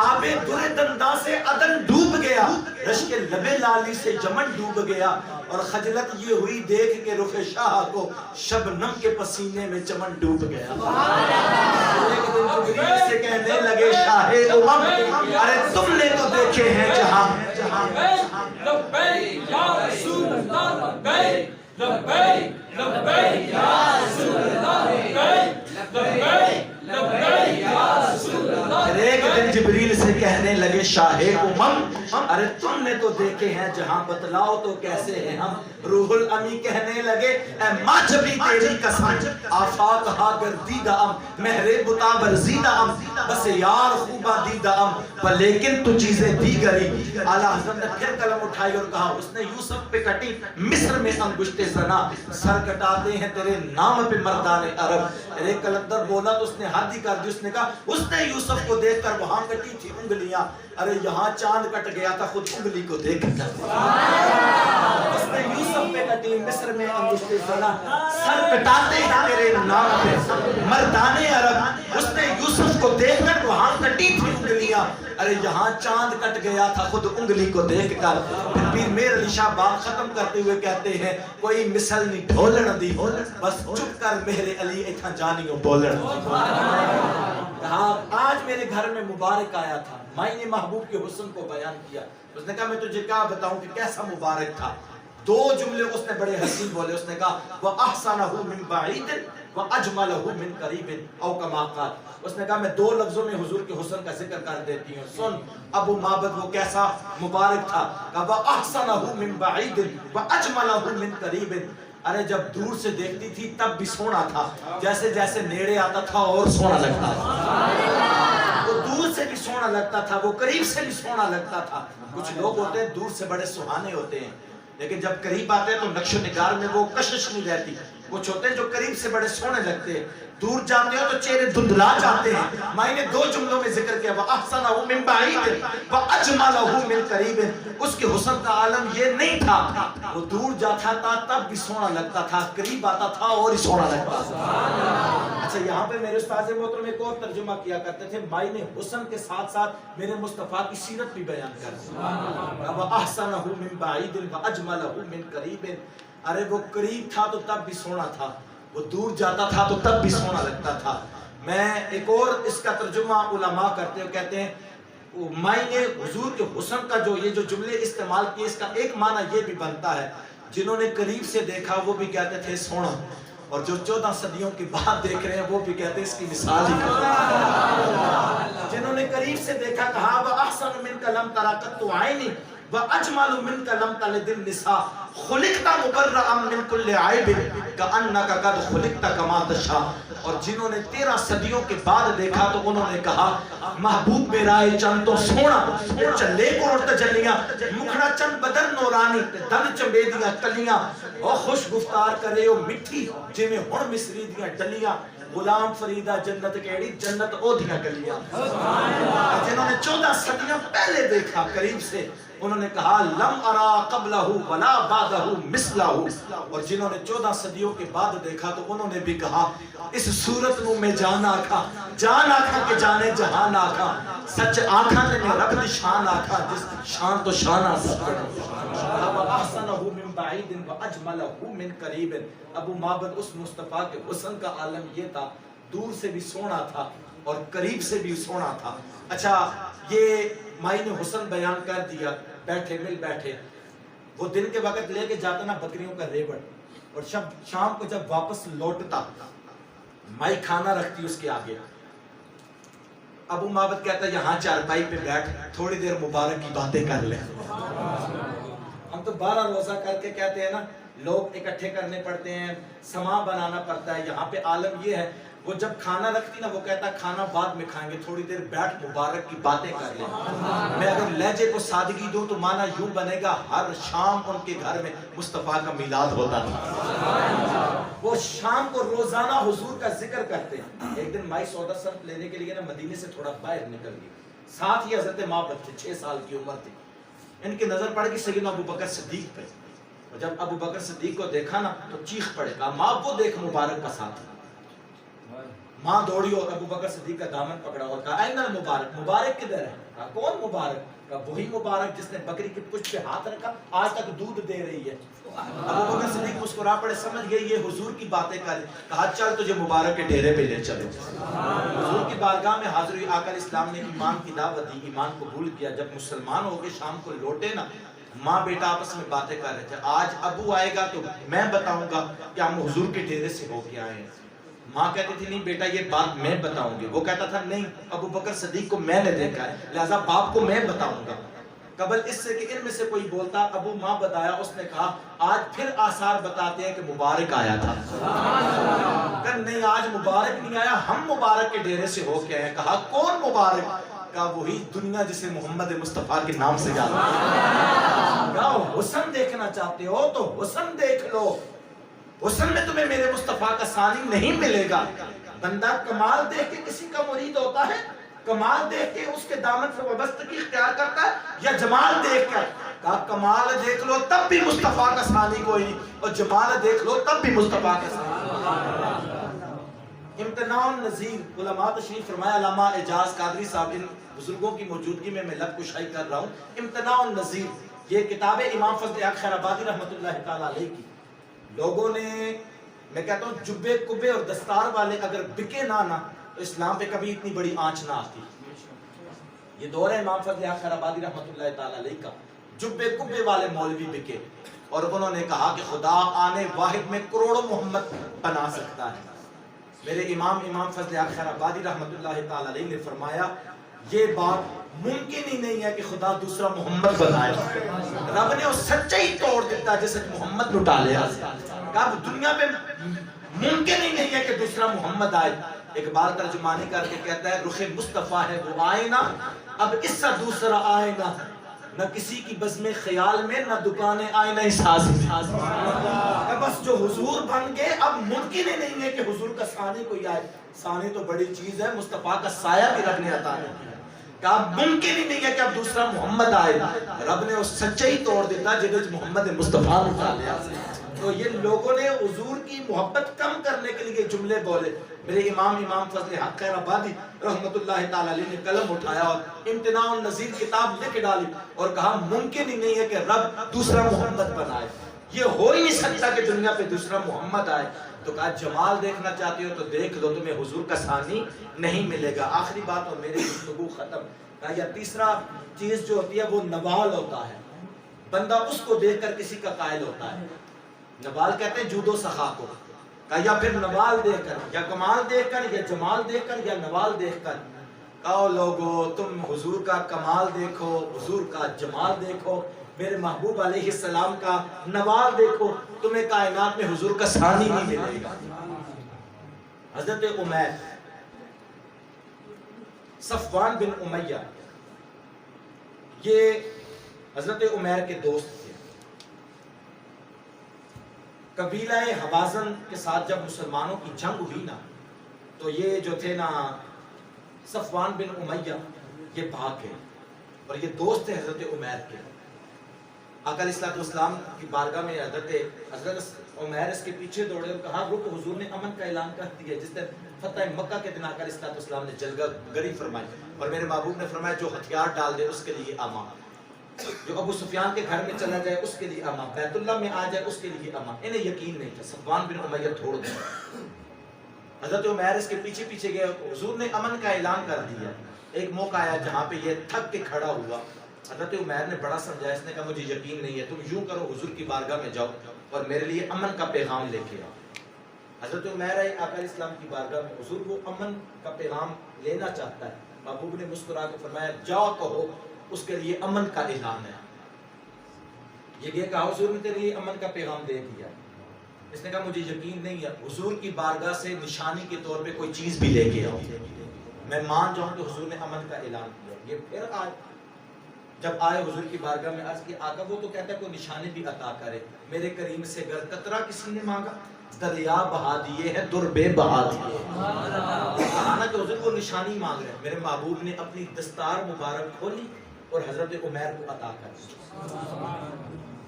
آب در دنداں سے عدن ڈوب گیا رشک لب لالی سے جمن ڈوب گیا اور خجلت یہ ہوئی دیکھ کے رخ شاہ کو شبنم کے پسینے میں چمن ڈوب گیا. ایک دن جبریل سے کہنے لگے شاہ امم ارے تم نے تو دیکھے ہیں جہاں لبیک یا رسول اللہ لبیک لبیک لبیک یا رسول اللہ لبیک لبیک لبیک یا رسول اللہ. ایک دن جبریل سے کہنے لگے شاہ امم ارے تم نے تو دیکھے ہیں جہاں بتلاؤ تو کیسے ہیں ہم. روح الامی کہنے لگے اے ماجبی تیری قسم آفاق ہا گردیدہ ام مہر بتا ورزیدہ ام بس یار خوبہ دیدہ ام لیکن تو چیزیں دیگری. اعلیٰ حضرت نے پھر قلم اٹھائی اور کہا اس نے یوسف پہ کٹی مصر میں انگشت زنا سر کٹاتے ہیں تیرے نام پہ مردان عرب. ایک قلندر بولا تو اس نے حد ہی کر دی. اس نے کہا اس نے یوسف کو دیکھ کر وہاں کٹی تھی انگلیاں ارے یہاں چاند کٹ گیا تھا خود انگلی کو دیکھ کر. اس نے یوسف پہ کٹی مصر میں انگشت زنا سر کٹاتے ہیں تیرے نام پہ مردان عرب. اس نے یوسف کو دیکھ کر وہاں کٹی تھی انگلیاں ارے یہاں چاند کٹ گیا تھا خود انگلی کو دیکھ کر. پھر پیر میر علی شاہ بات ختم کرتے ہوئے کہتے ہیں کوئی مثل نہیں ڈھولن دی بس چپ کر میرے علی ایتھا جانیوں بولن. کہا آج میرے گھر میں مبارک آیا تھا. میں نے محبوب کے حسن کو بیان کیا. اس نے کہا میں تجھے کیا بتاؤں کہ کیسا مبارک تھا. دو جملے اس نے بڑے حسین بولے. اس نے کہا وَأَحْسَنَهُ مِن بَعِيدٍ وَأَجْمَلَهُ مِن قَرِيبٍ او کما قال. اس نے کہا میں دو لفظوں میں حضور کے حسن کا ذکر کر دیتی ہوں. سن ابو معبد وہ کیسا مبارک تھا. کہا وَأَحْسَنَهُ مِن بَعِيدٍ وَأَجْمَلَهُ مِن قَرِيبٍ. ارے جب دور سے دیکھتی تھی تب بھی سونا تھا جیسے جیسے نیڑے آتا تھا اور سونا لگتا تھا. وہ دور سے بھی سونا لگتا تھا وہ قریب سے بھی سونا لگتا تھا. کچھ لوگ ہوتے ہیں دور سے بڑے سہانے ہوتے ہیں لیکن جب قریب آتے ہیں تو نقش و نگار میں وہ کشش نہیں رہتی. کچھ ہوتے ہیں جو قریب سے بڑے سونے لگتے ہیں، دور جاتے ہو تو چہرے دھندلا جاتے ہیں. میں نے 2 جملوں میں ذکر کیا وَأَحْسَنَهُ مِنْ بَعِيدٍ وَأَجْمَلَهُ مِنْ قَرِيبٍ. اس کے حسن کا عالم یہ نہیں تھا، وہ دور جاتا تھا تب بھی سونا لگتا تھا، قریب آتا تھا اور ہی سونا لگتا تھا. اچھا یہاں پہ میرے استاد محترم ایک اور ترجمہ کیا کرتے تھے، مائن حسن کے ساتھ ساتھ میرے مصطفیٰ کی سیرت بھی بیان کرتے ہیں. وَأَحْسَنَهُ مِنْ بَعِيدٍ وَأَجْمَلَهُ مِنْ قَرِيبٍ. ارے وہ قریب تھا تو تب بھی سونا تھا، وہ دور جاتا تھا تو تب بھی سونا لگتا تھا. میں ایک اور اس کا ترجمہ علماء کرتے ہیں، کہتے ہیں معنی حضور کے حسن کا جو یہ جو جملے استعمال کیے، اس کا ایک معنی یہ بھی بنتا ہے جنہوں نے قریب سے دیکھا وہ بھی کہتے تھے سونا، اور جو 14 صدیوں کے بعد دیکھ رہے ہیں وہ بھی کہتے ہیں اس کی مثال ہی کرتے. جنہوں نے قریب سے دیکھا کہا وَأَحْسَنُ مِنْكَ لَمْ تَرَ قَطُّ عَيْنِي وَأَجْمَلُ مِنْكَ لَمْ تَلِدِ النِّسَاءُ خُلِقْتَ مُبَرَّأً مِنْ كُلِّ عَيْبٍ كَأَنَّكَ قَدْ خُلِقْتَ كَمَا تَشَاءُ. اور جنہوں نے 13 صدیوں کے بعد دیکھا تو انہوں نے کہا محبوب میرا اے چند تو سونا چلے کو اور تجلیاں مکھڑا چند بدن نورانی دن چمبے دیاں کلیاں اور خوش گفتار کرے او مٹھی جی میں ہن مصری دیاں ڈلیاں غلام فریدہ جنت کیڑی جنت او دیاں گلیاں. جنہوں نے 14 صدیاں پہلے دیکھا قریب سے انہوں نے کہا لم ارا قبلہ ولا بعدہ مثلہ. اور جنہوں نے 14 صدیوں کے بعد دیکھا تو انہوں نے بھی کہا اس صورت نو میں جان آکھا کہ جانے جہان آکھا سچ آکھا نے میں رب دی شان آکھا جس شان تو شان آسا. وَأَحْسَنَهُ مِنْ بَعِيدٍ وَأَجْمَلَهُ مِنْ قَرِيبٍ. ابو معبد اس مصطفیٰ کے حسن کا عالم یہ تھا، دور سے بھی سونا تھا اور قریب سے بھی سونا تھا. اچھا یہ معنی حسن بیان کر دیا، بیٹھے مل بیٹھے. وہ دن کے وقت لے کے جاتا نا بکریوں کا ریوڑ، اور شام کو جب واپس لوٹتا مائی کھانا رکھتی اس کے آگے. ابو معبد کہتا ہے یہاں چارپائی پہ بیٹھ تھوڑی دیر مبارک کی باتیں کر لیں. ہم تو 12 روزہ کر کے کہتے ہیں نا لوگ اکٹھے کرنے پڑتے ہیں، سما بنانا پڑتا ہے. یہاں پہ عالم یہ ہے وہ جب کھانا رکھتی نا وہ کہتا ہے کھانا بعد میں کھائیں گے، تھوڑی دیر بیٹھ مبارک کی باتیں کر لیں. میں اگر لہجے کو سادگی دوں تو معنی یوں بنے گا ہر شام ان کے گھر میں مصطفیٰ کا میلاد ہوتا تھا. وہ شام کو روزانہ حضور کا ذکر کرتے ہیں. ایک دن مائی سودا سنت لینے کے لیے نا مدینے سے تھوڑا باہر نکل گئی، ساتھ ہی حضرت معبد تھے، 6 سال کی عمر تھی. ان کی نظر پڑ گئی سیدنا ابو بکر صدیق پہ، اور جب ابو بکر صدیق کو دیکھا نا تو چیخ پڑے، کہا ماں وہ دیکھ مبارک کا ساتھ. ماں دوڑی اور ابو بکر صدیق کا دامن پکڑا اور کہا اینل مبارک، مبارک کدھر ہے؟ کہا کون مبارک؟ کہا وہی مبارک جس نے بکری کی پشت پہ ہاتھ رکھا آج تک دودھ دے رہی ہے. ابو بکر صدیق مسکرا پڑے، سمجھ گئے یہ حضور کی باتیں کر. کہا چل تجھے مبارک کے ڈیرے پہ لے چلو. حضور کی بارگاہ میں حاضر ہوئی. آقا اسلام نے ایمان کی دعوت دی، ایمان قبول کیا. جب مسلمان ہو کے شام کو لوٹے نا ماں بیٹا آپس میں باتیں کر رہے تھے. آج ابو آئے گا تو میں بتاؤں گا کہ ہم حضور کے ڈیرے سے ہو کے آئے ہیں. ماں کہتی تھی نہیں بیٹا یہ بات میں بتاؤں گی. وہ کہتا تھا نہیں ابو بکر صدیق کو میں نے دیکھا ہے لہذا باپ کو میں بتاؤں گا. قبل اس سے کہ ان میں سے کوئی بولتا ابو ماں بتایا. اس نے کہا آج پھر آثار بتاتے ہیں کہ مبارک آیا تھا. کہ نہیں آج مبارک نہیں آیا، ہم مبارک کے ڈیرے سے ہو کے آئے. کہا کون مبارک؟ کہا وہی دنیا جسے محمد مصطفیٰ کے نام سے جانتا ہے. کہا حسن دیکھنا چاہتے ہو تو حسن دیکھ لو. حسن میں تمہیں میرے مصطفیٰ کا ثانی نہیں ملے گا. بندہ کمال دیکھ کے کسی کا مرید ہوتا ہے، کمال دیکھ کے اس کے دامن سے وابستگی اختیار کرتا ہے، یا جمال دیکھ کر؟ کہا کمال دیکھ لو تب بھی مصطفیٰ کا ثانی کوئی نہیں، اور جمال دیکھ لو تب بھی مصطفیٰ کا ثانی. امتناع النظیر علماء تشریف فرمایا. علامہ اعجاز قادری صاحب، ان بزرگوں کی موجودگی میں لب کشائی کر رہا ہوں. امتناع النظیر یہ کتاب امام فضل حق خیر آبادی رحمۃ اللہ تعالی علیہ کی. لوگوں نے میں کہتا ہوں جبے کبے اور دستار والے اگر بکے نہ تو اسلام پہ کبھی اتنی بڑی آنچ نہ آتی. یہ دور ہے امام فضل حق خیر آبادی رحمۃ اللہ تعالی علیہ کا. جبے کبے والے مولوی بکے اور انہوں نے کہا کہ خدا آنے واحد میں کروڑوں محمد بنا سکتا ہے. میرے امام فضل حق خیر آبادی رحمۃ اللہ تعالی علیہ نے فرمایا یہ بات ممکن ہی نہیں ہے کہ خدا دوسرا محمد بنائے. رب نے وہ سچا ہی توڑ دیتا جسے محمد لٹا لیا. اب دنیا پہ ممکن ہی نہیں ہے کہ دوسرا محمد آئے. اقبال ترجمانی کر کے کہتا ہے رخ مصطفیٰ ہے وہ آئینہ اب اس سے دوسرا آئینہ نہ کسی کی بزم خیال میں، نہ دکان آئینہ ساز میں۔ بس جو حضور بن گئے، اب ممکن ہی نہیں ہے کہ حضور کا ثانی کوئی آئے۔ ثانی تو بڑی چیز ہے، مصطفیٰ کا سایہ بھی رب نے عطا نہیں کیا کہ اب ممکن ہی نہیں ہے کہ اب دوسرا محمد آئے۔ رب نے اس سچے ہی توڑ دیتا جدھر محمد مصطفیٰ اٹھا لیا۔ تو یہ لوگوں نے حضور کی محبت کم کرنے کے لیے جملے بولے۔ میرے امام فضل حق خیر آبادی رحمت اللہ تعالی علیہ نے قلم اٹھایا اور امتناع النظیر کتاب لکھ ڈالی اور کہا ممکن ہی نہیں ہے کہ رب دوسرا محمد بنائے، یہ ہو ہی نہیں سکتا کہ دنیا پہ دوسرا محمد آئے۔ تو کہا جمال دیکھنا چاہتے ہو تو دیکھ لو، تمہیں حضور کا ثانی نہیں ملے گا۔ آخری بات اور میری گفتگو ختم۔ کہا یا تیسرا چیز جو ہوتی ہے وہ نوال ہوتا ہے، بندہ اس کو دیکھ کر کسی کا قائل ہوتا ہے۔ نوال کہتے ہیں جود و سخا کو۔ کہا یا پھر نوال دیکھ کر، یا کمال دیکھ کر، یا جمال دیکھ کر، یا نوال دیکھ کر۔ کہو لوگو تم حضور کا کمال دیکھو، حضور کا جمال دیکھو، میرے محبوب علیہ السلام کا نوال دیکھو، تمہیں کائنات میں حضور کا ثانی نہیں ملے گا۔ حضرت عمیر، صفوان بن امیہ، یہ حضرت عمیر کے دوست تھے۔ قبیلہ حوازن کے ساتھ جب مسلمانوں کی جنگ ہوئی نا، تو یہ جو تھے نا صفوان بن امیہ، یہ بھاگ گئے اور یہ دوست تھے حضرت عمیر کے۔ آقا علیہ السلام کی بارگاہ میں حضرت عمیر اس کے پیچھے دوڑے اور کہا رک، حضور نے امن کا اعلان کر دیا۔ جس دن فتح مکہ کے دن آقا علیہ السلام نے جلگہ گری فرمائی اور میرے محبوب نے فرمایا جو ہتھیار ڈال دے اس کے لیے امان، جو ابو سفیان کے گھر میں چلا جائے اس کے لیے امان، بیت اللہ میں آ جائے اس کے لیے امان۔ انہیں یقین نہیں تھا، صفوان بن امیہ توڑ گئے۔ حضرت عمیر اس کے پیچھے پیچھے گئے، حضور نے امن کا اعلان کر دیا۔ ایک موقع آیا جہاں پہ یہ تھک کے کھڑا ہوا۔ حضرت عمیر نے بڑا سمجھایا، اس نے کہا مجھے یقین نہیں ہے، تم یوں کرو حضور کی بارگاہ میں جاؤ اور میرے لیے امن کا پیغام لے کے آؤ۔ حضرت عمیر آئے آقا علیہ السلام کی بارگاہ میں، حضور وہ امن کا پیغام لینا چاہتا ہے۔ محبوب نے مسکرا کے فرمایا جاؤ کہو اس کے لیے امن کا اعلان ہے۔ یہ کہا حضور نے تیرے لیے امن کا پیغام دے دیا۔ اس نے کہا مجھے یقین نہیں ہے، حضور کی بارگاہ سے نشانی کے طور پہ کوئی چیز بھی لے کے آؤ، میں مان جاؤں کہ حضور نے امن کا اعلان کیا۔ یہ پھر آئے، جب آئے حضور کی بارگاہ میں عرض کی آقا وہ تو کہتا ہے کوئی نشانی بھی عطا کرے، میرے کریم سے گر قطرہ کسی نے مانگا، دریا بہا دیے ہیں در بے بہا دیے۔ کہا کہ حضور وہ نشانی مانگ رہے ہیں۔ میرے محبوب نے اپنی دستار مبارک کھولی اور حضرت عمیر کو عطا کر دی۔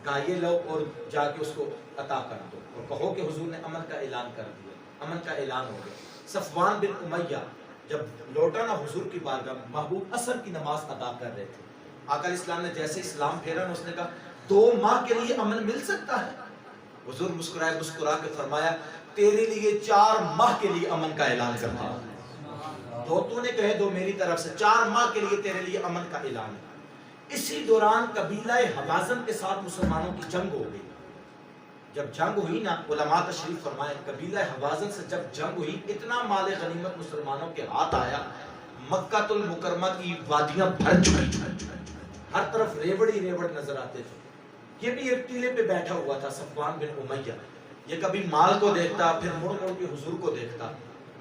کہا یہ لو اور جا کے اس کو عطا کر دو اور کہو کہ حضور نے امن کا اعلان کر دیا۔ امن کا اعلان ہو گیا۔ صفوان بن امیہ جب لوٹا نا حضور کی بارگاہ میں، محبوب عصر کی نماز ادا کر رہے تھے۔ آقا علیہ السلام نے جیسے اسلام پھیرا نا، اس نے کہا 2 ماہ کے لیے امن مل سکتا ہے؟ حضور مسکرائے، مسکرا کے فرمایا تیرے لیے 4 ماہ کے لیے امن کا اعلان کرتا ہوں۔ تو نے کہے دو میری طرف سے 4 ماہ کے لیے تیرے لیے امن کا اعلان ہے۔ اسی دوران قبیلہ حوازن کے ساتھ مسلمانوں کی جنگ ہو گئی۔ جب جنگ ہوئی نا، علماء تشریف فرمائے، قبیلہ حوازن سے جب جنگ ہوئی، اتنا مال غنیمت مسلمانوں کے ہاتھ آیا، مکہ المکرمہ کی وادیاں بھر چکی، ہر طرف ریوڑ ہی ریوڑ نظر آتے تھے۔ یہ بھی ایک ٹیلے پہ بیٹھا ہوا تھا صفوان بن امیہ، یہ کبھی مال کو دیکھتا پھر مڑ مڑ کے حضور کو دیکھتا۔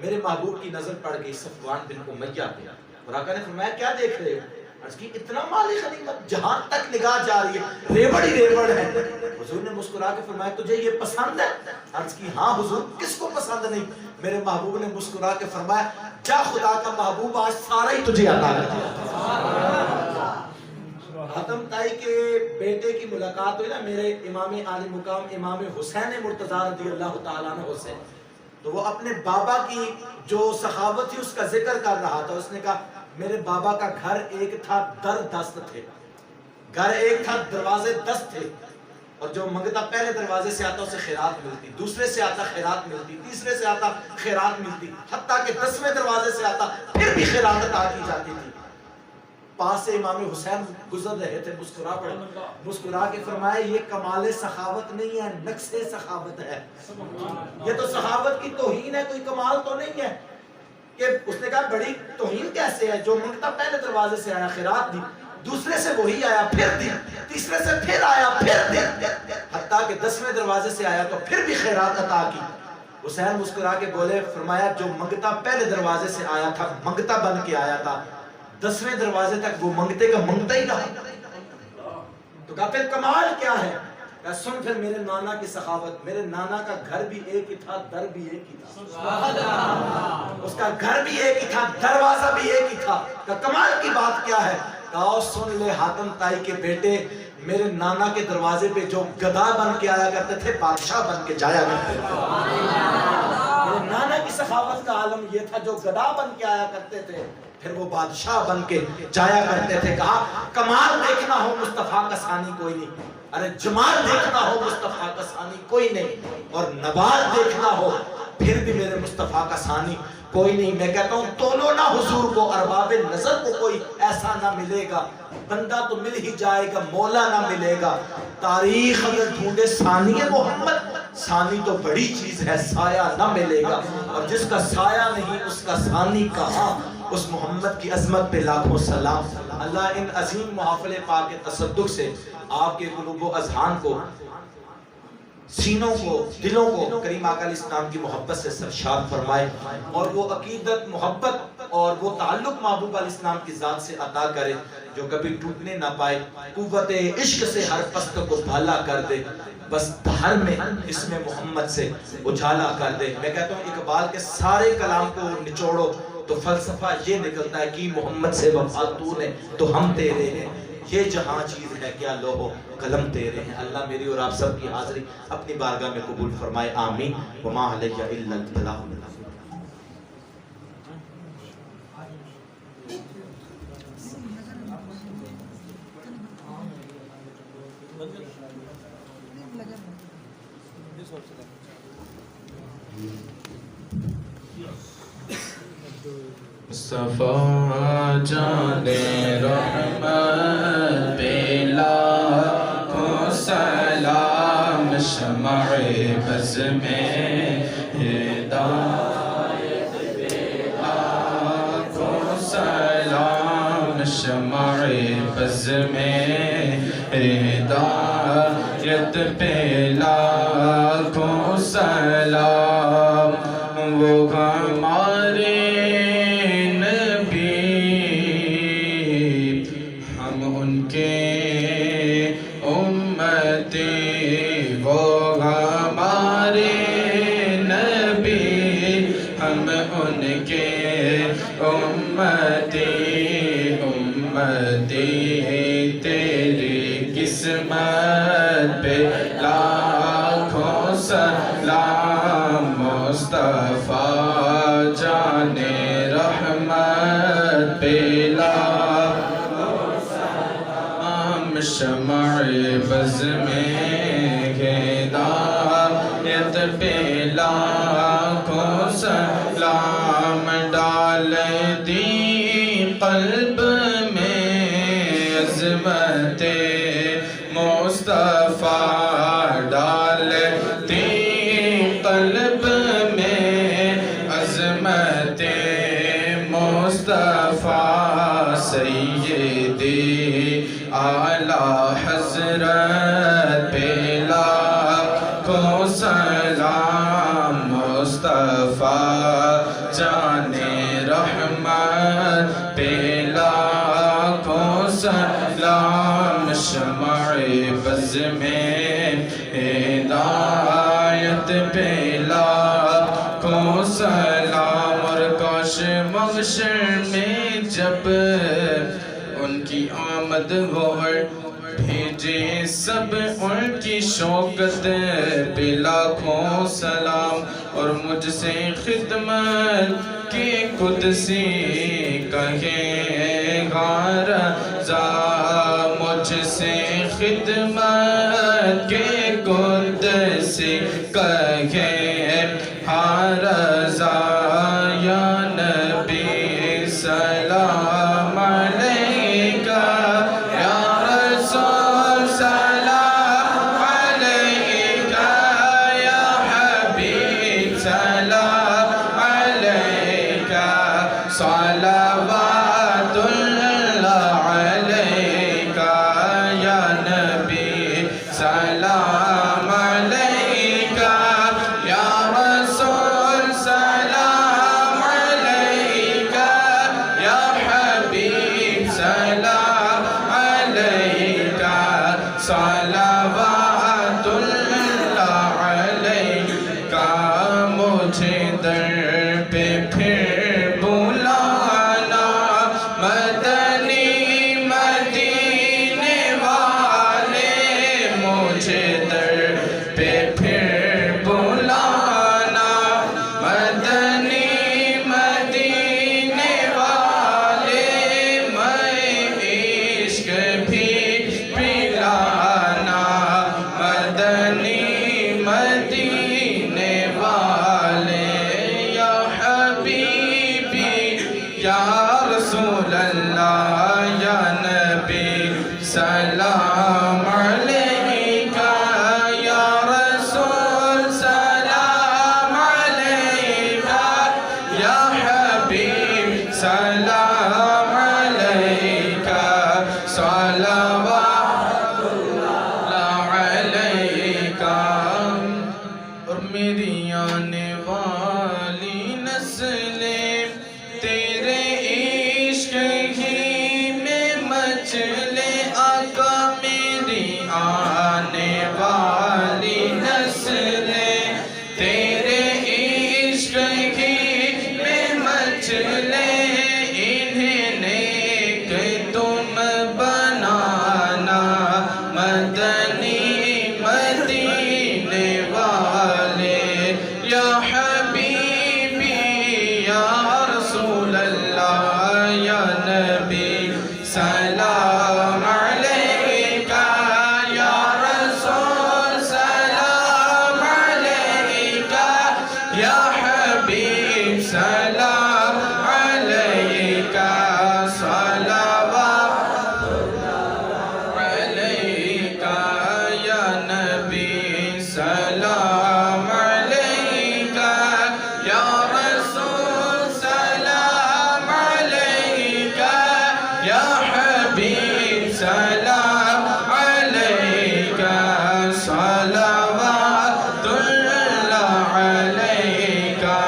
میرے محبوب کی نظر پڑ گئی صفوان بن امیہ پہ اور آقا نے فرمایا کیا دیکھ رہے ہو؟ عرض کی اتنا مال غنیمت، جہاں تک نگاہ جا رہی ہے ریوڑ ہی ریوڑ ہے۔ حضور نے مسکرا کے فرمایا تجھے یہ پسند ہے؟ عرض کی ہاں حضور، کس کو پسند نہیں؟ میرے محبوب نے مسکرا کے فرمایا جا خدا کا محبوب آج سارا ہی تجھے عطا کر دیا۔ حاتم طائی کے بیٹے کی ملاقات ہوئی نا میرے امام عالی مقام امام حسین مرتضیٰ رضی اللہ تعالیٰ عنہ سے، تو وہ اپنے بابا کی جو سخاوت تھی اس کا ذکر کر رہا تھا۔ اس نے کہا میرے بابا کا گھر ایک تھا، در دست تھے، گھر ایک تھا، دروازے 10 تھے، اور جو منگتا پہلے دروازے سے آتا اسے خیرات ملتی، دوسرے سے آتا خیرات ملتی، تیسرے سے آتا خیرات ملتی، حتیٰ کہ 10ویں دروازے سے آتا پھر بھی خیرات عطا کی جاتی تھی۔ پاس سے امام حسین گزر رہے تھے، مسکرا کے فرمایا یہ کمال سخاوت نہیں ہے، نقص سخاوت ہے۔ یہ تو سخاوت کی توہین ہے، کوئی کمال تو نہیں ہے۔ کہ اس نے کہا بڑی توہین کیسے ہے، جو منگتا پہلے دروازے سے آیا خیرات دی، دوسرے سے وہی آیا پھر دی، تیسرے سے پھر آیا پھر دی، حتیٰ کہ 10ویں دروازے سے آیا تو پھر بھی خیرات عطا کی۔ حسین مسکرا کے بولے، فرمایا جو منگتا پہلے دروازے سے آیا تھا، منگتا بن کے آیا تھا، 10ویں دروازے تک وہ منگتے کا منگتا ہی رہا۔ تو کہا پھر کمال کیا ہے؟ کہا سن پھر میرے نانا کی سخاوت، میرے نانا کا گھر بھی ایک ہی تھا، در بھی ایک ہی تھا، اس کا گھر بھی ایک ہی تھا، دروازہ بھی ایک ہی تھا۔ کہا کمال کی بات کیا ہے؟ کہا سن لے حاتم تائی کے بیٹے، میرے نانا کے دروازے پہ جو گدھا بن کے آیا کرتے تھے بادشاہ بن کے جایا کرتے تھے۔ میرے نانا کی سخاوت کا عالم یہ تھا، جو گدھا بن کے آیا کرتے تھے پھر وہ بادشاہ بن کے جایا کرتے تھے۔ کہا کمال دیکھنا ہو مصطفیٰ کا ثانی کوئی نہیں، ارے جمال دیکھنا ہو مصطفیٰ کا ثانی کوئی نہیں، اور نبات دیکھنا ہو پھر بھی میرے مصطفیٰ کا ثانی کوئی نہیں۔ میں کہتا ہوں تولو نہ حضور کو، ارباب نظر کو کوئی ایسا نہ ملے گا، بندہ تو مل ہی جائے گا، مولا نہ ملے گا۔ تاریخ اگر ڈھونڈے ثانی محمد، ثانی تو بڑی چیز ہے، سایہ نہ ملے گا، اور جس کا سایہ نہیں اس کا ثانی کہاں۔ اس محمد کی عظمت پہ لاکھوں سلام۔ اللہ ان عظیم محافل پاک کے تصدق سے آپ کے قلوب و اذہان کو، سینوں کو، دلوں کو کریم آقا علیہ السلام کی محبت سے سرشار فرمائے، اور وہ عقیدت، محبت اور وہ تعلق محبوب علیہ السلام کی ذات سے عطا کرے جو کبھی ٹوٹنے نہ پائے، قوت عشق سے ہر پست کو بھالا کر دے، بس دھر میں اسم محمد سے اجالا کر دے۔ میں کہتا ہوں اقبال کے سارے کلام کو نچوڑو تو فلسفہ یہ نکلتا ہے کہ محمد سے وفا تو نے تو ہم تیرے ہیں، یہ جہاں چیز ہے کیا لوح و قلم تیرے ہیں۔ اللہ میری اور آپ سب کی حاضری اپنی بارگاہ میں قبول فرمائے، آمین۔ وما علیہ الا البلاغ۔ مصطفیٰ جان رحمت پہ لاکھوں سلام، شمع بز میں ہدایت پہ لاکھوں سلام، شمع بز میں ہدایت پہ لاکھوں سلام۔ وہ ہمارے تیری قسمت پہ لاکھوں سلام، مصطفیٰ جان رحمت پہ لاکھوں سلام، شمع بز میں ہدایت پہ لاکھوں سلام، ڈال دی قلب عظمت مصطفیٰ، ڈالتی قلب میں عظمت مصطفیٰ، سیدی اعلیٰ حضرت پہ لاکھوں سلام، مصطفیٰ جان رحمت پہ لاکھوں سلام، شمع بز میں ہدایت پہ لاکھوں سلام۔ اور کاش محشر میں جب ان کی آمد ہو، بھیجے سب ان کی شوکت پہ لاکھوں سلام، اور مجھ سے خدمت کے قدسی کہیں گا رضا، مجھ سے خدمت کے قدسی کہیں ہاں رضا، یا نبی سلام علیکہ، یا رسول سلام علیکہ، یا حبیب سلام علیکہ، صلوات اللہ علیکہ، یا نبی سلام صلوات اللہ علیکہ مجھے در پہ پھر بلانا مدنی مدینے والے مجھے در پہ پھر بلانا مدنی مدینے والے میں عشق بھی پلانا مدنی مدینے والے یا حبیبی یا رسول اللہ یا نبی سلام علیکہ یا رسول سلام علیکہ یا حبیب سلام علیکہ صلوات اللہ علیکہ اور میری آنے والی نسلیں تیرے عشق ہی میں مچلے آقا میری آنے والی نسلیں تیرے عشق ہی میں مچلے انہیں نیک تم بنانا مدنی مدینے والے یا حبیبی یا رسول اللہ یا نبی سلام علیکہ یا رسول سلام علیکہ یا حبیب سلام علیکہ صلوات علیکہ یا نبی سلام علیکہ یا رسول سلام علیکہ یا حبیب سلام علیکہ صلوات اللہ علیکہ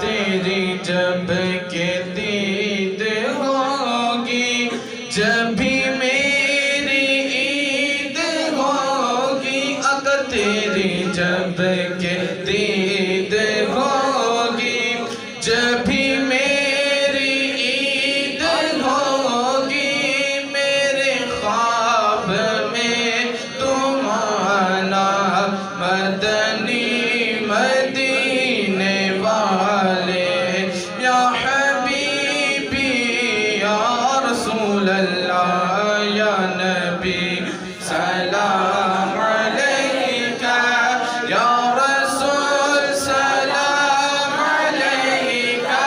تیری جب کہ دید ہوگی جب بھی میری عید ہوگی اگر تیری جب کہ دید ہوگی جب بھی میری عید ہوگی میرے خواب میں تم آنا مدنی مدینے والے یا حبیبی یا رسول اللہ یا نبی سلام علیکہ یا رسول سلام علیکہ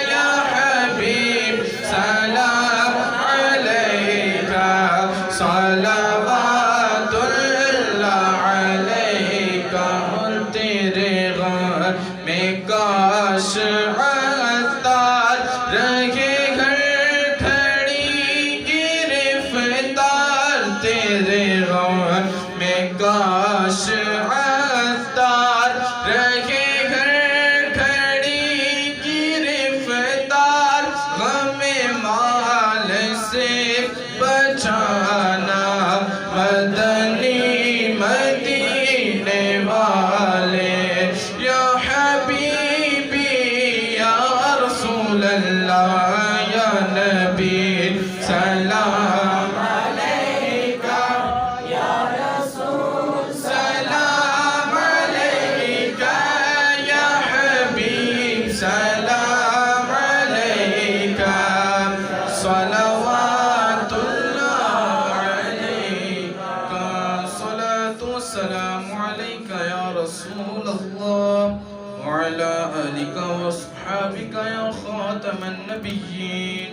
یا حبیب سلام علیکہ صلوات اللہ علیکہ تیرے غم میں کاش عطار رہے گھر کھڑی گرفتار تیرے غم میں کاش عطار رہے گھر کھڑی گرفتار غم مال سے بچانا مدنی مدینے والے یا حبیبی یا رسول اللہ یا نبی سلام علیکہ یا رسول سلام علیکہ یا حبیب سلام علیکہ صلوات اللہ علیکہ صلاۃ والسلام علیکہ یا رسول اللہ وعلى آلك وصحابك يا خاتم النبيين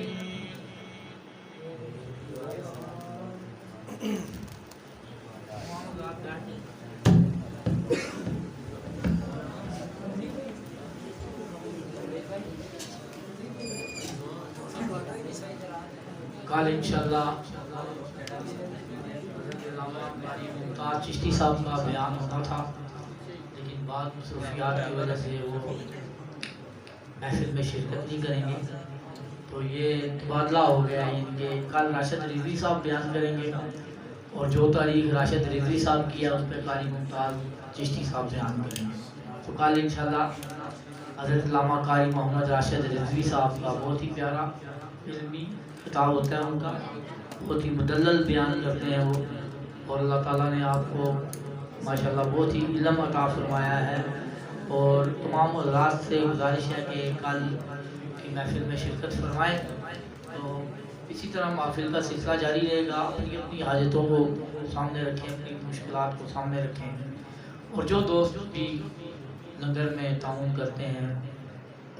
کل انشاءاللہ ممتاز چشتی صاحب کا بیان ہونا تھا لیکن بعد مصروفیات کی وجہ سے وہ محفل میں شرکت نہیں کریں گے، تو یہ تبادلہ ہو گیا ہے ان کے کل راشد رضوی صاحب بیان کریں گے اور جو تاریخ راشد رضوی صاحب کی ہے اس پہ قاری ممتاز چشتی صاحب بیان کریں گے. تو کل انشاءاللہ حضرت علامہ قاری محمد راشد رضوی صاحب کا بہت ہی پیارا علمی خطاب ہوتا ہے ان کا, بہت ہی مدلل بیان کرتے ہیں وہ, اور اللہ تعالیٰ نے آپ کو ماشاءاللہ بہت ہی علم عطا فرمایا ہے. اور تمام حضرات سے گزارش ہے کہ کل کی محفل میں شرکت فرمائیں. تو اسی طرح محفل کا سلسلہ جاری رہے گا. اپنی اپنی حاجتوں کو سامنے رکھیں, اپنی مشکلات کو سامنے رکھیں, اور جو دوست بھی لنگر میں تعاون کرتے ہیں,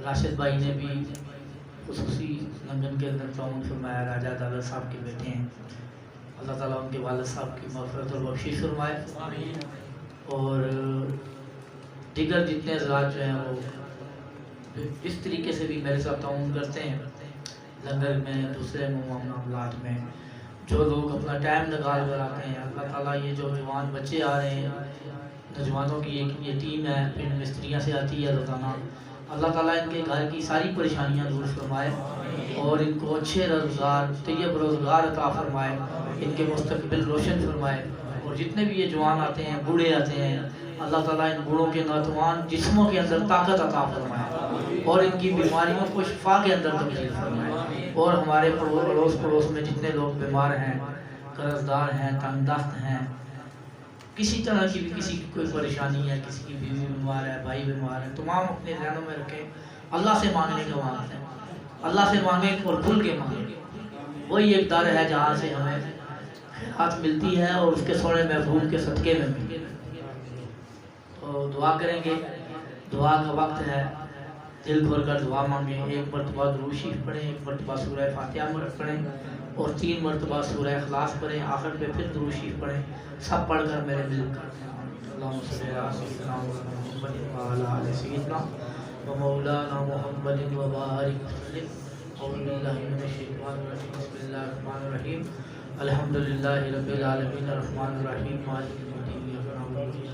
راشد بھائی نے بھی خصوصی لنگر کے اندر تعاون فرمایا, راجہ دادا صاحب کے بیٹے ہیں, اللہ تعالیٰ ان کے والد صاحب کی مغفرت اور بخشش فرمائے. اور دیگر جتنے حضرات جو ہیں وہ اس طریقے سے بھی میرے ساتھ تعاون کرتے ہیں لنگر میں, دوسرے معاملات میں, جو لوگ اپنا ٹائم نکال کر آتے ہیں. اللہ تعالیٰ یہ جو جوان بچے آ رہے ہیں, نوجوانوں کی ایک یہ ٹیم ہے پنڈ مستریاں سے آتی ہے روزانہ, اللہ تعالیٰ ان کے گھر کی ساری پریشانیاں دور فرمائے اور ان کو اچھے روزگار, طیب روزگار عطا فرمائے, ان کے مستقبل روشن فرمائے. اور جتنے بھی یہ جوان آتے ہیں, بوڑھے آتے ہیں, اللہ تعالیٰ ان بوڑھوں کے ناتوان جسموں کے اندر طاقت عطا فرمائے اور ان کی بیماریوں کو شفا کے اندر تبدیل فرمائے. اور ہمارے اڑوس پڑوس میں جتنے لوگ بیمار ہیں, قرض دار ہیں, تنگ دست ہیں, کسی طرح کی بھی کسی کی کوئی پریشانی ہے, کسی کی بیوی بیمار ہے, بھائی بیمار ہے, تمام اپنے ذہنوں میں رکھیں. اللہ سے مانگنے کا وقت ہے, اللہ سے مانگیں اور کھل کے مانگیں. وہی ایک در ہے جہاں سے ہمیں خیرات ملتی ہے اور اس کے سونے محبوب کے صدقے میں بھی. تو دعا کریں گے, دعا کا وقت ہے, دل کھول کر دعا مانگیں. ایک مرتبہ درود شریف پڑھیں, ایک مرتبہ سورہ فاتحہ پڑھیں اور 3 مرتبہ سورہ اخلاص پڑھیں. آخر پہ پھر درود شریف پڑھیں. سب پڑھ کر میرے مل کر اللہم صلی علی سیدنا محمد وعلی آل سیدنا ومولانا محمد وبارک وسلم. اعوذ باللہ من الشیطان الرجیم, بسم اللہ الرحمن الرحیم, الحمدللہ رب العالمین الرحمن الرحیم, مالک یوم الدین,